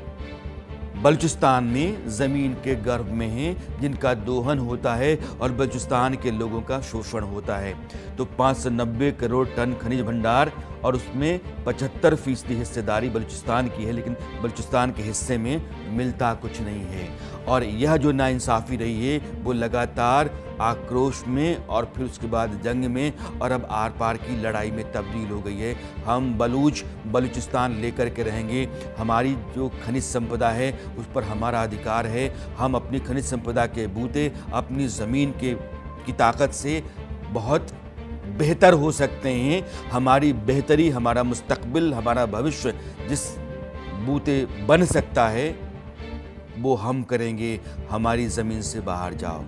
बलूचिस्तान में ज़मीन के गर्भ में हैं, जिनका दोहन होता है और बलूचिस्तान के लोगों का शोषण होता है। तो 590 करोड़ टन खनिज भंडार और उसमें 75% हिस्सेदारी बलूचिस्तान की है, लेकिन बलूचिस्तान के हिस्से में मिलता कुछ नहीं है। और यह जो नाइंसाफ़ी रही है वो लगातार आक्रोश में और फिर उसके बाद जंग में और अब आर पार की लड़ाई में तब्दील हो गई है। हम बलूचिस्तान लेकर के रहेंगे। हमारी जो खनिज संपदा है उस पर हमारा अधिकार है। हम अपनी खनिज संपदा के बूते अपनी ज़मीन की ताकत से बहुत बेहतर हो सकते हैं। हमारी बेहतरी, हमारा मुस्तकबिल, हमारा भविष्य जिस बूते बन सकता है वो हम करेंगे। हमारी ज़मीन से बाहर जाओ।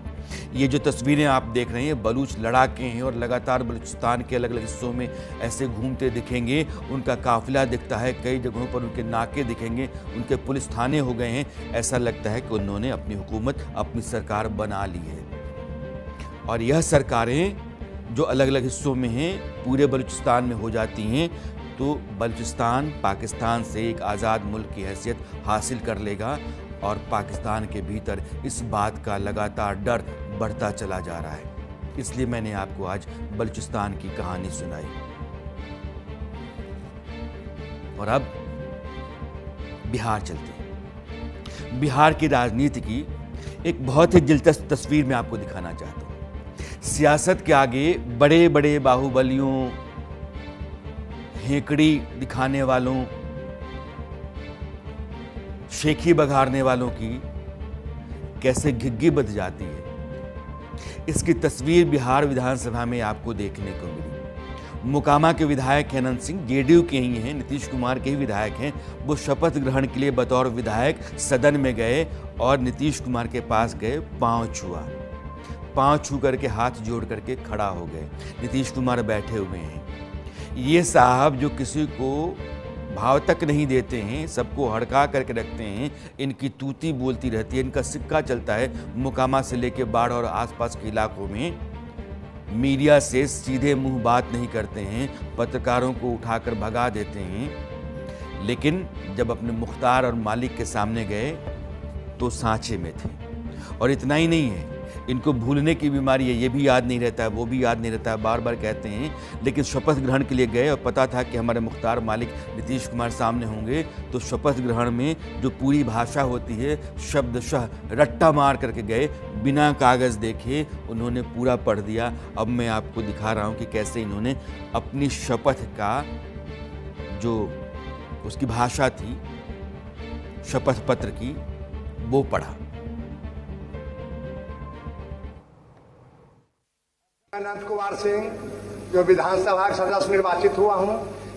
ये जो तस्वीरें आप देख रहे हैं, बलूच लड़ाके हैं और लगातार बलूचिस्तान के अलग अलग हिस्सों में ऐसे घूमते दिखेंगे। उनका काफिला दिखता है, कई जगहों पर उनके नाके दिखेंगे, उनके पुलिस थाने हो गए हैं। ऐसा लगता है कि उन्होंने अपनी हुकूमत, अपनी सरकार बना ली है। और यह सरकारें जो अलग अलग हिस्सों में हैं पूरे बलूचिस्तान में हो जाती हैं तो बलूचिस्तान पाकिस्तान से एक आज़ाद मुल्क की हैसियत हासिल कर लेगा। और पाकिस्तान के भीतर इस बात का लगातार डर बढ़ता चला जा रहा है। इसलिए मैंने आपको आज बलूचिस्तान की कहानी सुनाई। और अब बिहार चलते हैं। बिहार की राजनीति की एक बहुत ही दिलचस्प तस्वीर मैं आपको दिखाना चाहता हूं। सियासत के आगे बड़े बड़े बाहुबलियों, हेकड़ी दिखाने वालों, शेखी बघाड़ने वालों की कैसे घिग्गी बध जाती है, इसकी तस्वीर बिहार विधानसभा में आपको देखने को मिली। मोकामा के विधायक अनंत सिंह जेडीयू के ही हैं, नीतीश कुमार के ही विधायक हैं। वो शपथ ग्रहण के लिए बतौर विधायक सदन में गए और नीतीश कुमार के पास गए, पांव छू करके हाथ जोड़ करके खड़ा हो गए। नीतीश कुमार बैठे हुए हैं। ये साहब जो किसी को भाव तक नहीं देते हैं, सबको हड़का करके रखते हैं, इनकी तूती बोलती रहती है, इनका सिक्का चलता है। मोकामा से लेके बाढ़ और आसपास के इलाकों में मीडिया से सीधे मुंह बात नहीं करते हैं, पत्रकारों को उठाकर भगा देते हैं। लेकिन जब अपने मुख्तार और मालिक के सामने गए तो सांचे में थे। और इतना ही नहीं है, इनको भूलने की बीमारी है, ये भी याद नहीं रहता है, वो भी याद नहीं रहता है, बार बार कहते हैं। लेकिन शपथ ग्रहण के लिए गए और पता था कि हमारे मुख्तार मालिक नीतीश कुमार सामने होंगे, तो शपथ ग्रहण में जो पूरी भाषा होती है शब्दशः रट्टा मार करके गए, बिना कागज़ देखे उन्होंने पूरा पढ़ दिया। अब मैं आपको दिखा रहा हूँ कि कैसे इन्होंने अपनी शपथ का जो उसकी भाषा थी, शपथ पत्र की, वो पढ़ा। अनंत कुमार सिंह जो विधानसभा का सदस्य निर्वाचित हुआ हूं,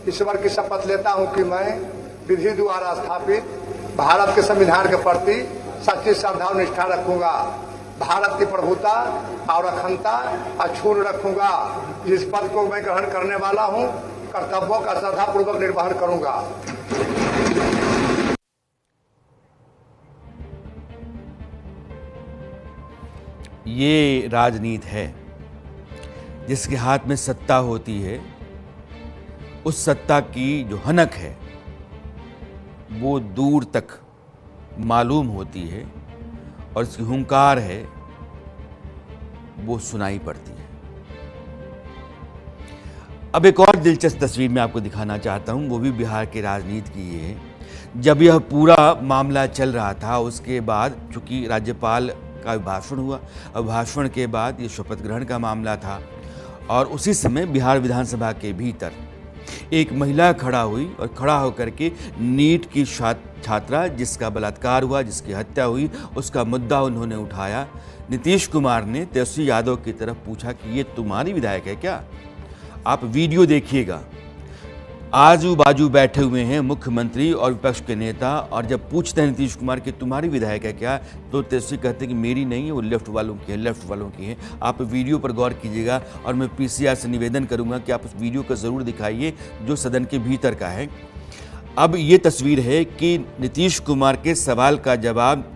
ईश्वर की शपथ लेता हूं कि मैं विधि द्वारा स्थापित भारत के संविधान के प्रति सच्ची श्रद्धा और निष्ठा रखूंगा। भारत की प्रभुता और अखंडता अक्षुण्ण रखूंगा। जिस पद को मैं ग्रहण करने वाला हूं, कर्तव्यों का श्रद्धापूर्वक निर्वहन करूंगा। ये राजनीति है जिसके हाथ में सत्ता होती है, उस सत्ता की जो हनक है वो दूर तक मालूम होती है और इसकी हुंकार है वो सुनाई पड़ती है। अब एक और दिलचस्प तस्वीर मैं आपको दिखाना चाहता हूं, वो भी बिहार के राजनीति की है। जब यह पूरा मामला चल रहा था उसके बाद चूंकि राज्यपाल का भाषण हुआ, अब भाषण के बाद ये शपथ ग्रहण का मामला था और उसी समय बिहार विधानसभा के भीतर एक महिला खड़ा हुई और खड़ा होकर के नीट की छात्रा जिसका बलात्कार हुआ, जिसकी हत्या हुई, उसका मुद्दा उन्होंने उठाया। नीतीश कुमार ने तेजस्वी यादव की तरफ पूछा कि ये तुम्हारी विधायक है क्या? आप वीडियो देखिएगा। आजू बाजू बैठे हुए हैं मुख्यमंत्री और विपक्ष के नेता, और जब पूछते हैं नीतीश कुमार कि तुम्हारी विधायक है क्या, तो तेजस्वी कहते हैं कि मेरी नहीं है, वो लेफ्ट वालों की है, लेफ्ट वालों की है। आप वीडियो पर गौर कीजिएगा और मैं पीसीआर से निवेदन करूंगा कि आप उस वीडियो को ज़रूर दिखाइए जो सदन के भीतर का है। अब ये तस्वीर है कि नीतीश कुमार के सवाल का जवाब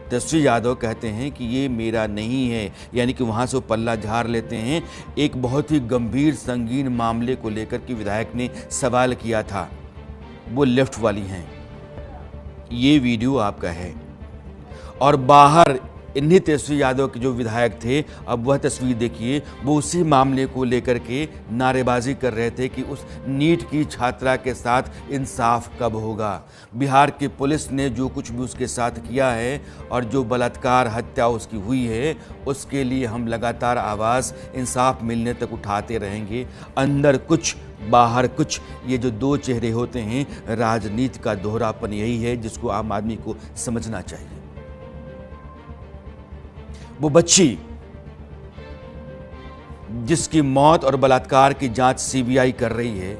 तेजस्वी यादव कहते हैं कि ये मेरा नहीं है, यानी कि वहाँ से वो पल्ला झाड़ लेते हैं। एक बहुत ही गंभीर संगीन मामले को लेकर के विधायक ने सवाल किया था वो लेफ्ट वाली हैं। ये वीडियो आपका है। और बाहर इन्हीं तेजस्वी यादव के जो विधायक थे, अब वह तस्वीर देखिए, वो उसी मामले को लेकर के नारेबाजी कर रहे थे कि उस नीट की छात्रा के साथ इंसाफ कब होगा। बिहार की पुलिस ने जो कुछ भी उसके साथ किया है और जो बलात्कार हत्या उसकी हुई है, उसके लिए हम लगातार आवाज़ इंसाफ मिलने तक उठाते रहेंगे। अंदर कुछ बाहर कुछ, ये जो दो चेहरे होते हैं, राजनीति का दोहरापन यही है जिसको आम आदमी को समझना चाहिए। वो बच्ची जिसकी मौत और बलात्कार की जांच सीबीआई कर रही है,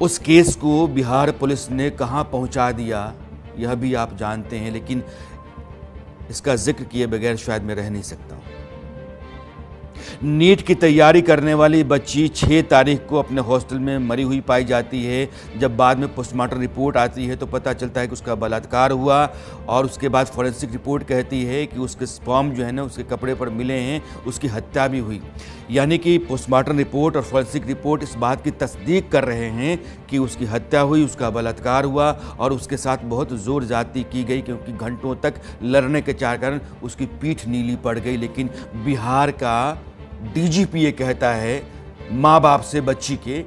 उस केस को बिहार पुलिस ने कहां पहुंचा दिया यह भी आप जानते हैं, लेकिन इसका जिक्र किए बगैर शायद मैं रह नहीं सकता हूं। नीट की तैयारी करने वाली बच्ची 6 तारीख को अपने हॉस्टल में मरी हुई पाई जाती है। जब बाद में पोस्टमार्टम रिपोर्ट आती है तो पता चलता है कि उसका बलात्कार हुआ, और उसके बाद फॉरेंसिक रिपोर्ट कहती है कि उसके स्पर्म जो है ना उसके कपड़े पर मिले हैं, उसकी हत्या भी हुई। यानी कि पोस्टमार्टम रिपोर्ट और फॉरेंसिक रिपोर्ट इस बात की तस्दीक कर रहे हैं कि उसकी हत्या हुई, उसका बलात्कार हुआ, और उसके साथ बहुत जोर जाती की गई, क्योंकि घंटों तक लड़ने के कारण उसकी पीठ नीली पड़ गई। लेकिन बिहार का डीजीपी ये कहता है माँ बाप से बच्ची के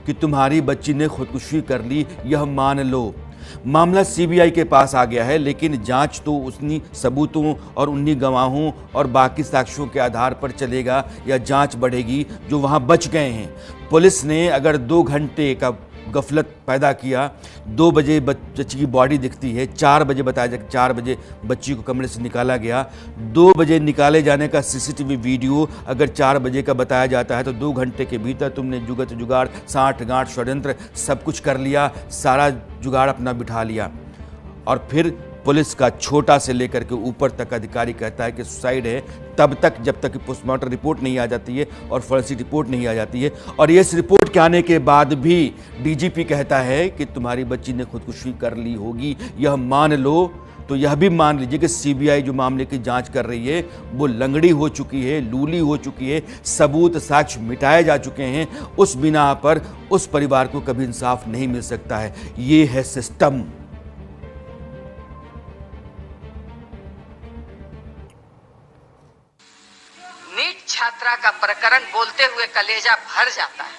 कि तुम्हारी बच्ची ने खुदकुशी कर ली, यह मान लो। मामला सीबीआई के पास आ गया है, लेकिन जांच तो उन्हीं सबूतों और उन्हीं गवाहों और बाकी साक्ष्यों के आधार पर चलेगा, या जांच बढ़ेगी जो वहां बच गए हैं। पुलिस ने अगर 2 घंटे का गफलत पैदा किया, 2 बजे बच्ची की बॉडी दिखती है, 4 बजे बताया जाए 4 बजे बच्ची को कमरे से निकाला गया, 2 बजे निकाले जाने का सीसीटीवी वीडियो अगर 4 बजे का बताया जाता है तो 2 घंटे के भीतर तुमने जुगत जुगाड़, साठ गांठ षड्यंत्र सब कुछ कर लिया, सारा जुगाड़ अपना बिठा लिया। और फिर पुलिस का छोटा से लेकर के ऊपर तक अधिकारी कहता है कि सुसाइड है, तब तक जब तक कि पोस्टमार्टम रिपोर्ट नहीं आ जाती है और फॉरेंसिक रिपोर्ट नहीं आ जाती है। और इस रिपोर्ट के आने के बाद भी डीजीपी कहता है कि तुम्हारी बच्ची ने खुदकुशी कर ली होगी, यह मान लो। तो यह भी मान लीजिए कि सीबीआई जो मामले की जांच कर रही है वो लंगड़ी हो चुकी है, लूली हो चुकी है, सबूत साक्ष्य मिटाए जा चुके हैं। उस बिना पर उस परिवार को कभी इंसाफ नहीं मिल सकता है। ये है सिस्टम। छात्रा का प्रकरण बोलते हुए कलेजा भर जाता है,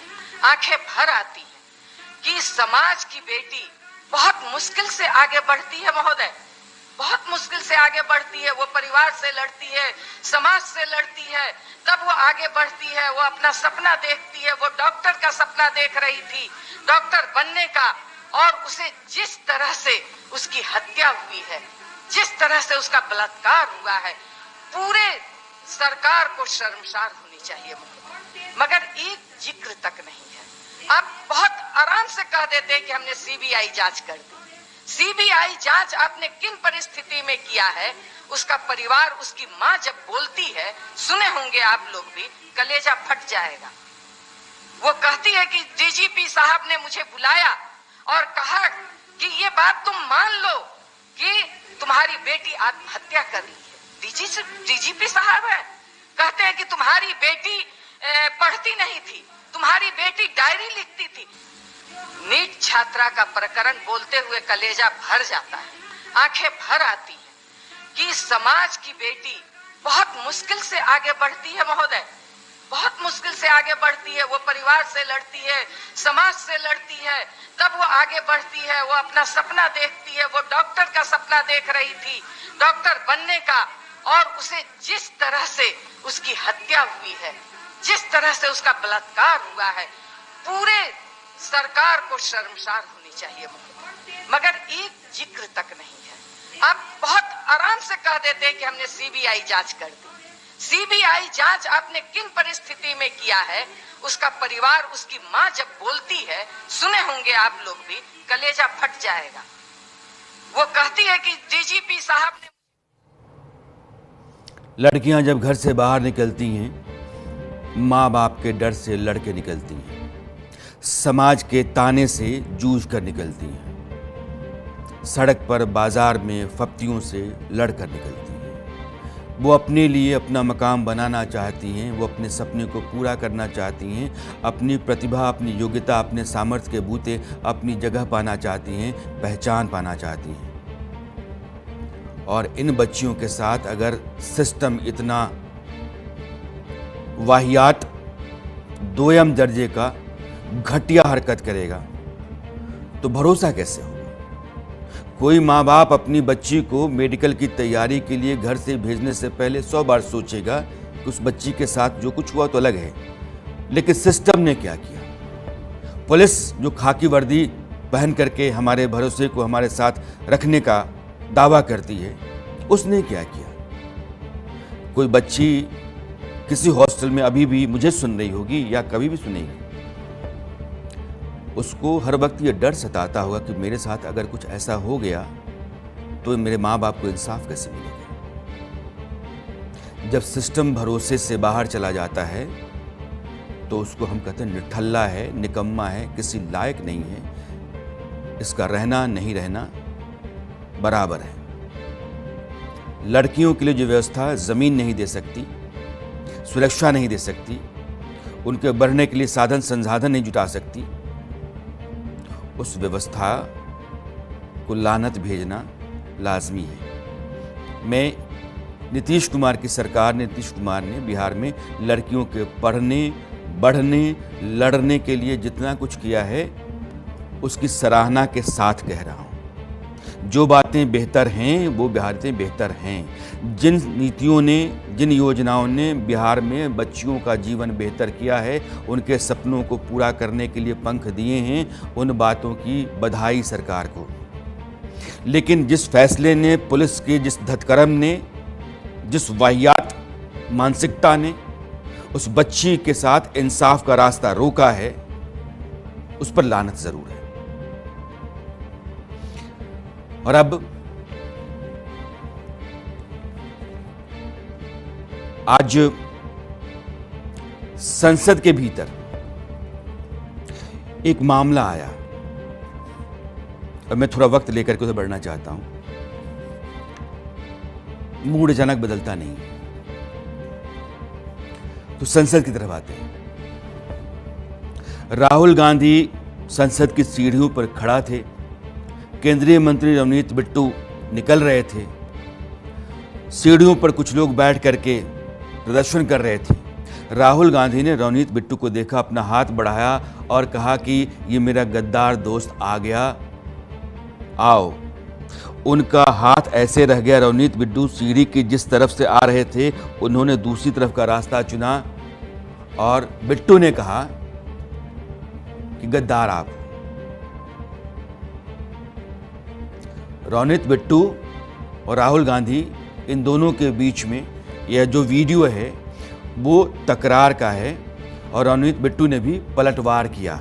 आंखें भर आती है कि समाज की बेटी बहुत मुश्किल से आगे बढ़ती है महोदय, बहुत मुश्किल से आगे बढ़ती है। वो परिवार से लड़ती है, समाज से लड़ती है, तब वो आगे बढ़ती है। वो अपना सपना देखती है, वो डॉक्टर का सपना देख रही थी, डॉक्टर बनने का, और उसे जिस तरह से उसकी हत्या हुई है, जिस तरह से उसका बलात्कार हुआ है, पूरे सरकार को शर्मसार होनी चाहिए, मगर एक जिक्र तक नहीं है। आप बहुत आराम से कह देते हैं कि हमने सीबीआई जांच कर दी। सीबीआई जांच आपने किन परिस्थिति में किया है, उसका परिवार, उसकी माँ जब बोलती है, सुने होंगे आप लोग भी, कलेजा फट जाएगा। वो कहती है कि डीजीपी साहब ने मुझे बुलाया और कहा कि ये बात तुम मान लो कि तुम्हारी बेटी आत्महत्या कर ली है। डीजीपी साहब है, कहते हैं कि तुम्हारी बेटी पढ़ती नहीं थी, तुम्हारी बेटी डायरी लिखती थी। नीट छात्रा का प्रकरण बोलते हुए कलेजा भर जाता है, आंखें भर आती है कि समाज की बेटी बहुत मुश्किल से आगे बढ़ती है महोदय, बहुत मुश्किल से आगे बढ़ती है। वो परिवार से लड़ती है, समाज से लड़ती है, तब वो आगे बढ़ती है। वो अपना सपना देखती है, वो डॉक्टर का सपना देख रही थी, डॉक्टर बनने का, और उसे जिस तरह से उसकी हत्या हुई है, जिस तरह से उसका बलात्कार हुआ है, पूरे सरकार को शर्मसार होनी चाहिए, मगर एक जिक्र तक नहीं है। आप बहुत आराम से कह देते हैं कि हमने सीबीआई जांच कर दी। सीबीआई जांच आपने किन परिस्थिति में किया है, उसका परिवार, उसकी माँ जब बोलती है, सुने होंगे आप लोग भी, कलेजा फट जाएगा। वो कहती है कि डीजीपी साहब ने, लड़कियां जब घर से बाहर निकलती हैं, माँ बाप के डर से लड़के निकलती हैं, समाज के ताने से जूझ कर निकलती हैं, सड़क पर बाजार में फप्तियों से लड़कर निकलती हैं। वो अपने लिए अपना मकाम बनाना चाहती हैं, वो अपने सपने को पूरा करना चाहती हैं, अपनी प्रतिभा, अपनी योग्यता, अपने सामर्थ्य के बूते अपनी जगह पाना चाहती हैं, पहचान पाना चाहती हैं। और इन बच्चियों के साथ अगर सिस्टम इतना वाहियात, दोयम दर्जे का घटिया हरकत करेगा तो भरोसा कैसे होगा? कोई माँ बाप अपनी बच्ची को मेडिकल की तैयारी के लिए घर से भेजने से पहले 100 बार सोचेगा कि उस बच्ची के साथ जो कुछ हुआ तो अलग है, लेकिन सिस्टम ने क्या किया? पुलिस जो खाकी वर्दी पहन करके हमारे भरोसे को हमारे साथ रखने का दावा करती है, उसने क्या किया? कोई बच्ची किसी हॉस्टल में अभी भी मुझे सुन रही होगी या कभी भी सुनेगी, उसको हर वक्त ये डर सताता होगा कि मेरे साथ अगर कुछ ऐसा हो गया तो मेरे माँ बाप को इंसाफ कैसे मिलेगा? जब सिस्टम भरोसे से बाहर चला जाता है तो उसको हम कहते हैं निठल्ला है, निकम्मा है, किसी लायक नहीं है, इसका रहना नहीं रहना बराबर है। लड़कियों के लिए जो व्यवस्था ज़मीन नहीं दे सकती, सुरक्षा नहीं दे सकती, उनके बढ़ने के लिए साधन संसाधन नहीं जुटा सकती, उस व्यवस्था को लानत भेजना लाजमी है। मैं नीतीश कुमार की सरकार ने, नीतीश कुमार ने बिहार में लड़कियों के पढ़ने, बढ़ने, लड़ने के लिए जितना कुछ किया है उसकी सराहना के साथ कह रहा हूँ। जो बातें बेहतर हैं वो बातें बेहतर हैं। जिन नीतियों ने, जिन योजनाओं ने बिहार में बच्चियों का जीवन बेहतर किया है, उनके सपनों को पूरा करने के लिए पंख दिए हैं, उन बातों की बधाई सरकार को। लेकिन जिस फैसले ने, पुलिस के जिस धतकर्म ने, जिस वाहियात मानसिकता ने उस बच्ची के साथ इंसाफ का रास्ता रोका है, उस पर लानत जरूर है। और अब आज संसद के भीतर एक मामला आया और मैं थोड़ा वक्त लेकर के उसे बढ़ना चाहता हूं। मूड अचानक बदलता नहीं है, तो संसद की तरफ आते हैं। राहुल गांधी संसद की सीढ़ियों पर खड़ा थे, केंद्रीय मंत्री रवनीत बिट्टू निकल रहे थे, सीढ़ियों पर कुछ लोग बैठ करके प्रदर्शन कर रहे थे। राहुल गांधी ने रवनीत बिट्टू को देखा, अपना हाथ बढ़ाया और कहा कि ये मेरा गद्दार दोस्त आ गया, आओ। उनका हाथ ऐसे रह गया। रवनीत बिट्टू सीढ़ी की जिस तरफ से आ रहे थे, उन्होंने दूसरी तरफ का रास्ता चुना और बिट्टू ने कहा कि गद्दार आप। रवनीत बिट्टू और राहुल गांधी, इन दोनों के बीच में यह जो वीडियो है वो तकरार का है और रवनीत बिट्टू ने भी पलटवार किया।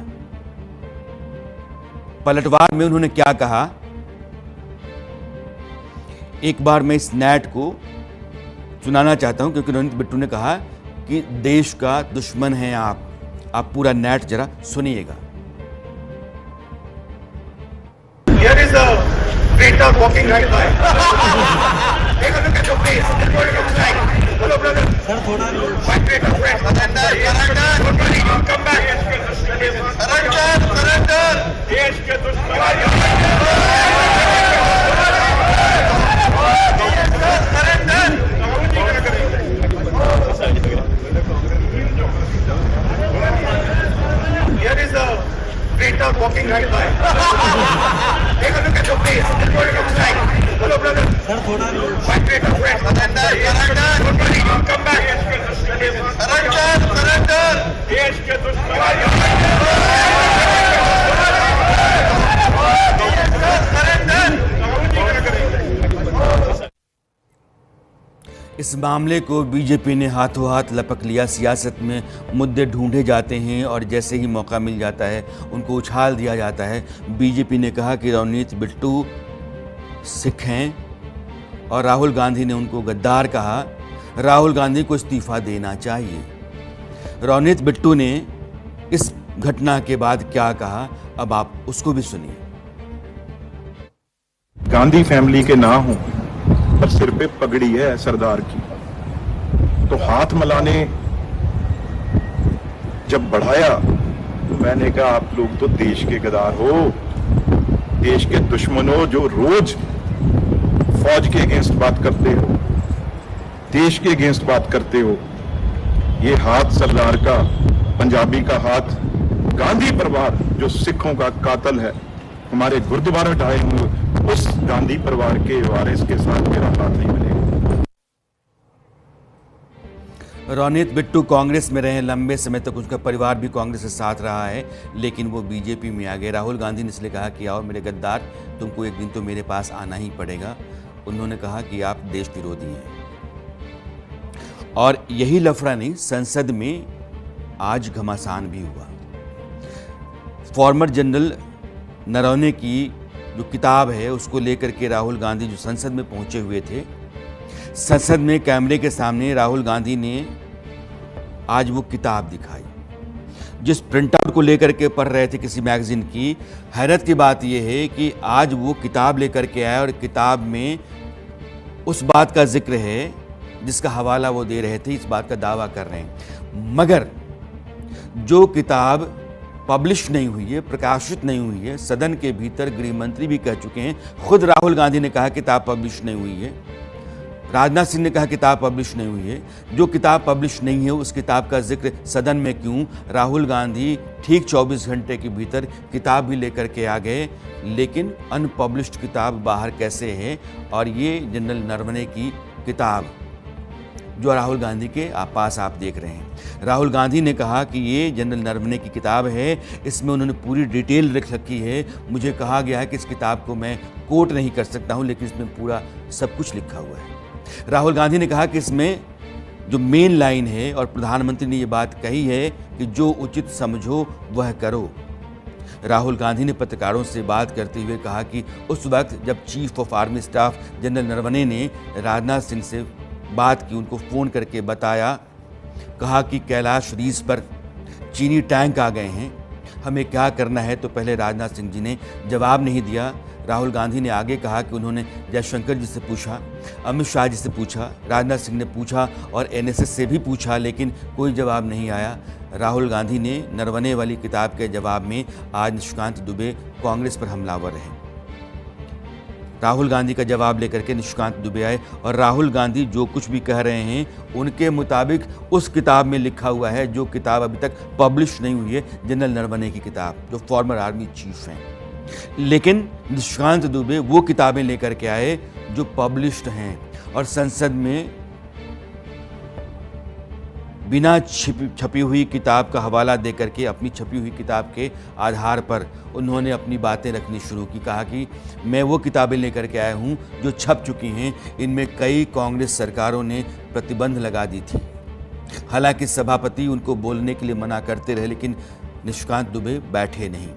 पलटवार में उन्होंने क्या कहा, एक बार मैं इस नैट को सुनाना चाहता हूं, क्योंकि रवनीत बिट्टू ने कहा कि देश का दुश्मन हैं आप पूरा नैट जरा सुनिएगा। Here is a traitor walking right by. Take a look at your face. It's going to strike. Hello, brother. Sir, thoda. My traitor friend. Surrender. Surrender. Don't worry. Don't come back. Surrender. Surrender. देश के दुश्मन. Here is a traitor walking right by. Take a look at your face. It's going to strike. Hello, brother. Sir, thoda. My traitor friend. Surrender. Surrender. Don't worry. Don't come back. Surrender. Surrender. देश के दुश्मन. इस मामले को BJP ने हाथों हाथ लपक लिया। सियासत में मुद्दे ढूंढे जाते हैं और जैसे ही मौका मिल जाता है उनको उछाल दिया जाता है। बीजेपी ने कहा कि रवनीत बिट्टू सिख हैं और राहुल गांधी ने उनको गद्दार कहा। राहुल गांधी को इस्तीफा देना चाहिए। रवनीत बिट्टू ने इस घटना के बाद क्या कहा, अब आप उसको भी सुनिए। गांधी फैमिली के ना हूं पर सिर पे पगड़ी है सरदार की। तो हाथ मिलाने जब बढ़ाया तो मैंने कहा आप लोग तो देश के गद्दार हो, देश के दुश्मनों, जो रोज फौज के अगेंस्ट बात करते हो, देश के अगेंस्ट बात करते हो। ये हाथ सरदार का, पंजाबी का हाथ, गांधी परिवार जो सिखों का कातल है, हमारे गुरुद्वारा ढाए हुए, उस गांधी परिवार के वारिस के साथ मेरा हाथ नहीं मिलेगा। रोनित बिट्टू कांग्रेस में रहे, लंबे समय तक उसका परिवार भी कांग्रेस के साथ रहा है, लेकिन वो बीजेपी में आ गए। राहुल गांधी ने इसलिए कहा कि आओ मेरे गद्दार, तुमको एक दिन तो मेरे पास आना ही पड़ेगा। उन्होंने कहा कि आप देश विरोधी हैं। और यही लफड़ा नहीं, संसद में आज घमासान भी हुआ। फॉर्मर जनरल नरवणे की जो किताब है उसको लेकर के राहुल गांधी जो संसद में पहुंचे हुए थे, संसद में कैमरे के सामने राहुल गांधी ने आज वो किताब दिखाई, जिस प्रिंट आउट को लेकर के पढ़ रहे थे किसी मैगजीन की। हैरत की बात यह है कि आज वो किताब लेकर के आए और किताब में उस बात का जिक्र है जिसका हवाला वो दे रहे थे, इस बात का दावा कर रहे हैं। मगर जो किताब पब्लिश नहीं हुई है, प्रकाशित नहीं हुई है, सदन के भीतर गृह मंत्री भी कह चुके हैं, खुद राहुल गांधी ने कहा किताब पब्लिश नहीं हुई है, राजनाथ सिंह ने कहा किताब पब्लिश नहीं हुई है। जो किताब पब्लिश नहीं है उस किताब का जिक्र सदन में क्यों? राहुल गांधी ठीक 24 घंटे के भीतर किताब भी लेकर के आ गए, लेकिन अनपब्लिश्ड किताब बाहर कैसे है? और ये जनरल नरवणे की किताब जो राहुल गांधी के पास आप देख रहे हैं। राहुल गांधी ने कहा कि ये जनरल नरवणे की किताब है, इसमें उन्होंने पूरी डिटेल लिख रखी है। मुझे कहा गया है कि इस किताब को मैं कोट नहीं कर सकता हूं, लेकिन इसमें पूरा सब कुछ लिखा हुआ है। राहुल गांधी ने कहा कि इसमें जो मेन लाइन है, और प्रधानमंत्री ने ये बात कही है कि जो उचित समझो वह करो। राहुल गांधी ने पत्रकारों से बात करते हुए कहा कि उस वक्त जब chief of army staff general Naravane ने राजनाथ सिंह से बात की, उनको फ़ोन करके बताया, कहा कि कैलाश रीस पर चीनी टैंक आ गए हैं, हमें क्या करना है? तो पहले राजनाथ सिंह जी ने जवाब नहीं दिया। राहुल गांधी ने आगे कहा कि उन्होंने जयशंकर जी से पूछा, अमित शाह जी से पूछा, राजनाथ सिंह ने पूछा और एनएसएस से भी पूछा, लेकिन कोई जवाब नहीं आया। राहुल गांधी ने नरवणे वाली किताब के जवाब में आज निशिकांत दुबे कांग्रेस पर हमलावर रहे। राहुल गांधी का जवाब लेकर के निशिकांत दुबे आए और राहुल गांधी जो कुछ भी कह रहे हैं उनके मुताबिक उस किताब में लिखा हुआ है, जो किताब अभी तक पब्लिश नहीं हुई है, जनरल नरवणे की किताब, जो फॉर्मर आर्मी चीफ हैं। लेकिन निशिकांत दुबे वो किताबें लेकर के आए जो पब्लिश्ड हैं, और संसद में बिना छपी हुई किताब का हवाला देकर के अपनी छपी हुई किताब के आधार पर उन्होंने अपनी बातें रखनी शुरू की। कहा कि मैं वो किताबें लेकर के आया हूँ जो छप चुकी हैं, इनमें कई कांग्रेस सरकारों ने प्रतिबंध लगा दी थी। हालांकि सभापति उनको बोलने के लिए मना करते रहे, लेकिन निशिकांत दुबे बैठे नहीं।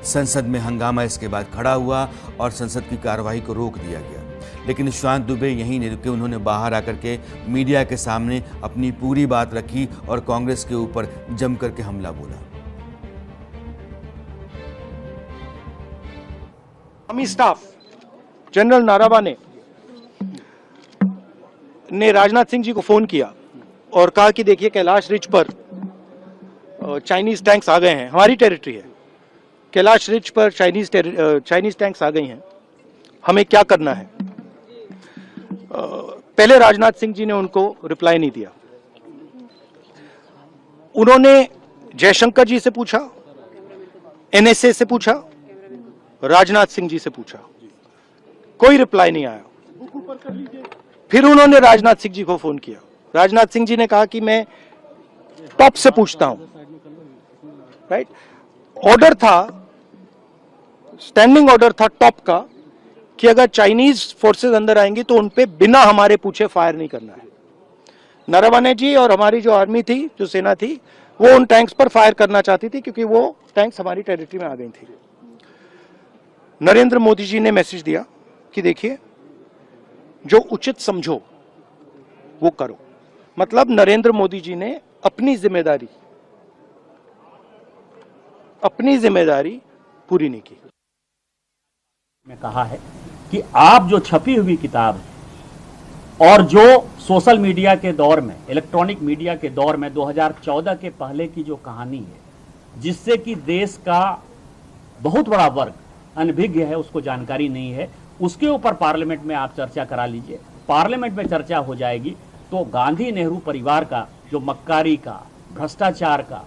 संसद में हंगामा इसके बाद खड़ा हुआ और संसद की कार्रवाई को रोक दिया गया, लेकिन निशिकांत दुबे यहीं नहीं रुके। उन्होंने बाहर आकर के मीडिया के सामने अपनी पूरी बात रखी और कांग्रेस के ऊपर जम करके हमला बोला। आर्मी स्टाफ जनरल नारावाने ने राजनाथ सिंह जी को फोन किया और कहा कि देखिए कैलाश रिज पर चाइनीज टैंक्स आ गए हैं, हमारी टेरिटरी है, कैलाश रिज पर चाइनीज टैंक्स आ गई हैं, हमें क्या करना है? पहले राजनाथ सिंह जी ने उनको रिप्लाई नहीं दिया। उन्होंने जयशंकर जी से पूछा, एनएसए से पूछा, राजनाथ सिंह जी से पूछा, कोई रिप्लाई नहीं आया। फिर उन्होंने राजनाथ सिंह जी को फोन किया। राजनाथ सिंह जी ने कहा कि मैं टॉप से पूछता हूं, राइट? ऑर्डर था, स्टैंडिंग ऑर्डर था टॉप का कि अगर चाइनीज फोर्सेस अंदर आएंगी तो उन पे बिना हमारे पूछे फायर नहीं करना है। नरवणे जी और हमारी जो आर्मी थी, जो सेना थी, वो उन टैंक्स पर फायर करना चाहती थी क्योंकि वो टैंक्स हमारी टेरिटरी में आ गई थी। नरेंद्र मोदी जी ने मैसेज दिया कि देखिए जो उचित समझो वो करो। मतलब नरेंद्र मोदी जी ने अपनी जिम्मेदारी पूरी नहीं की। में कहा है कि आप जो छपी हुई किताब है और जो सोशल मीडिया के दौर में, इलेक्ट्रॉनिक मीडिया के दौर में 2014 के पहले की जो कहानी है, जिससे कि देश का बहुत बड़ा वर्ग अनभिज्ञ है, उसको जानकारी नहीं है, उसके ऊपर पार्लियामेंट में आप चर्चा करा लीजिए। पार्लियामेंट में चर्चा हो जाएगी तो गांधी नेहरू परिवार का जो मक्कारी का, भ्रष्टाचार का,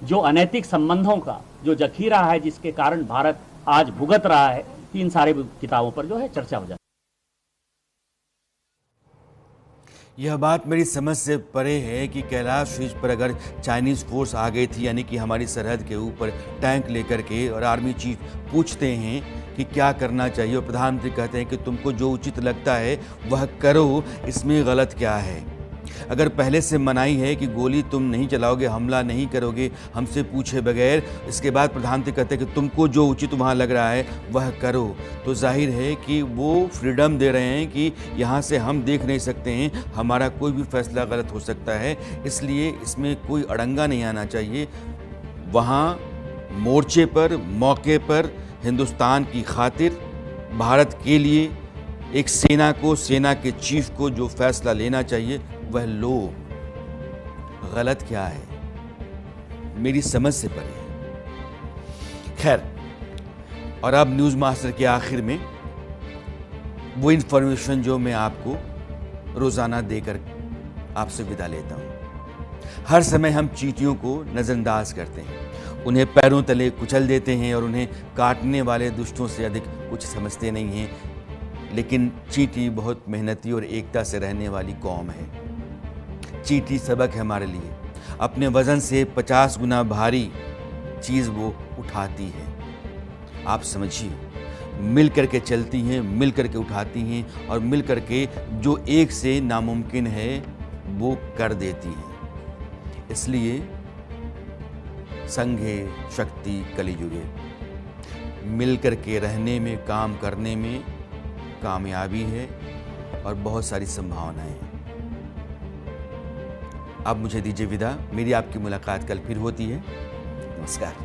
जो अनैतिक संबंधों का जो जखीरा है, जिसके कारण भारत आज भुगत रहा है, इन सारे किताबों पर जो है चर्चा हो जाती है। यह बात मेरी समझ से परे है कि कैलाश रीच पर अगर चाइनीज़ फोर्स आ गई थी, यानी कि हमारी सरहद के ऊपर टैंक लेकर के, और आर्मी चीफ पूछते हैं कि क्या करना चाहिए और प्रधानमंत्री कहते हैं कि तुमको जो उचित लगता है वह करो, इसमें गलत क्या है। अगर पहले से मनाही है कि गोली तुम नहीं चलाओगे, हमला नहीं करोगे हमसे पूछे बगैर, इसके बाद प्रधानमंत्री कहते हैं कि तुमको जो उचित वहाँ लग रहा है वह करो, तो जाहिर है कि वो फ्रीडम दे रहे हैं कि यहाँ से हम देख नहीं सकते हैं, हमारा कोई भी फैसला गलत हो सकता है, इसलिए इसमें कोई अड़ंगा नहीं आना चाहिए। वहाँ मोर्चे पर, मौके पर हिंदुस्तान की खातिर, भारत के लिए एक सेना को, सेना के चीफ को जो फैसला लेना चाहिए वह लो। गलत क्या है, मेरी समझ से परे है। खैर, और अब न्यूज़ मास्टर के आखिर में वो इन्फॉर्मेशन जो मैं आपको रोज़ाना देकर आपसे विदा लेता हूँ। हर समय हम चींटियों को नज़रअंदाज करते हैं, उन्हें पैरों तले कुचल देते हैं और उन्हें काटने वाले दुष्टों से अधिक कुछ समझते नहीं हैं, लेकिन चींटी बहुत मेहनती और एकता से रहने वाली कौम है। चींटी सबक है हमारे लिए, अपने वजन से 50 गुना भारी चीज़ वो उठाती है। आप समझिए, मिल करके चलती हैं, मिल करके उठाती हैं, और मिल करके जो एक से नामुमकिन है वो कर देती हैं। इसलिए संघे शक्ति कलिजुगे, मिल करके रहने में, काम करने में कामयाबी है और बहुत सारी संभावनाएं हैं। अब मुझे दीजिए विदा, मेरी आपकी मुलाकात कल फिर होती है। नमस्कार।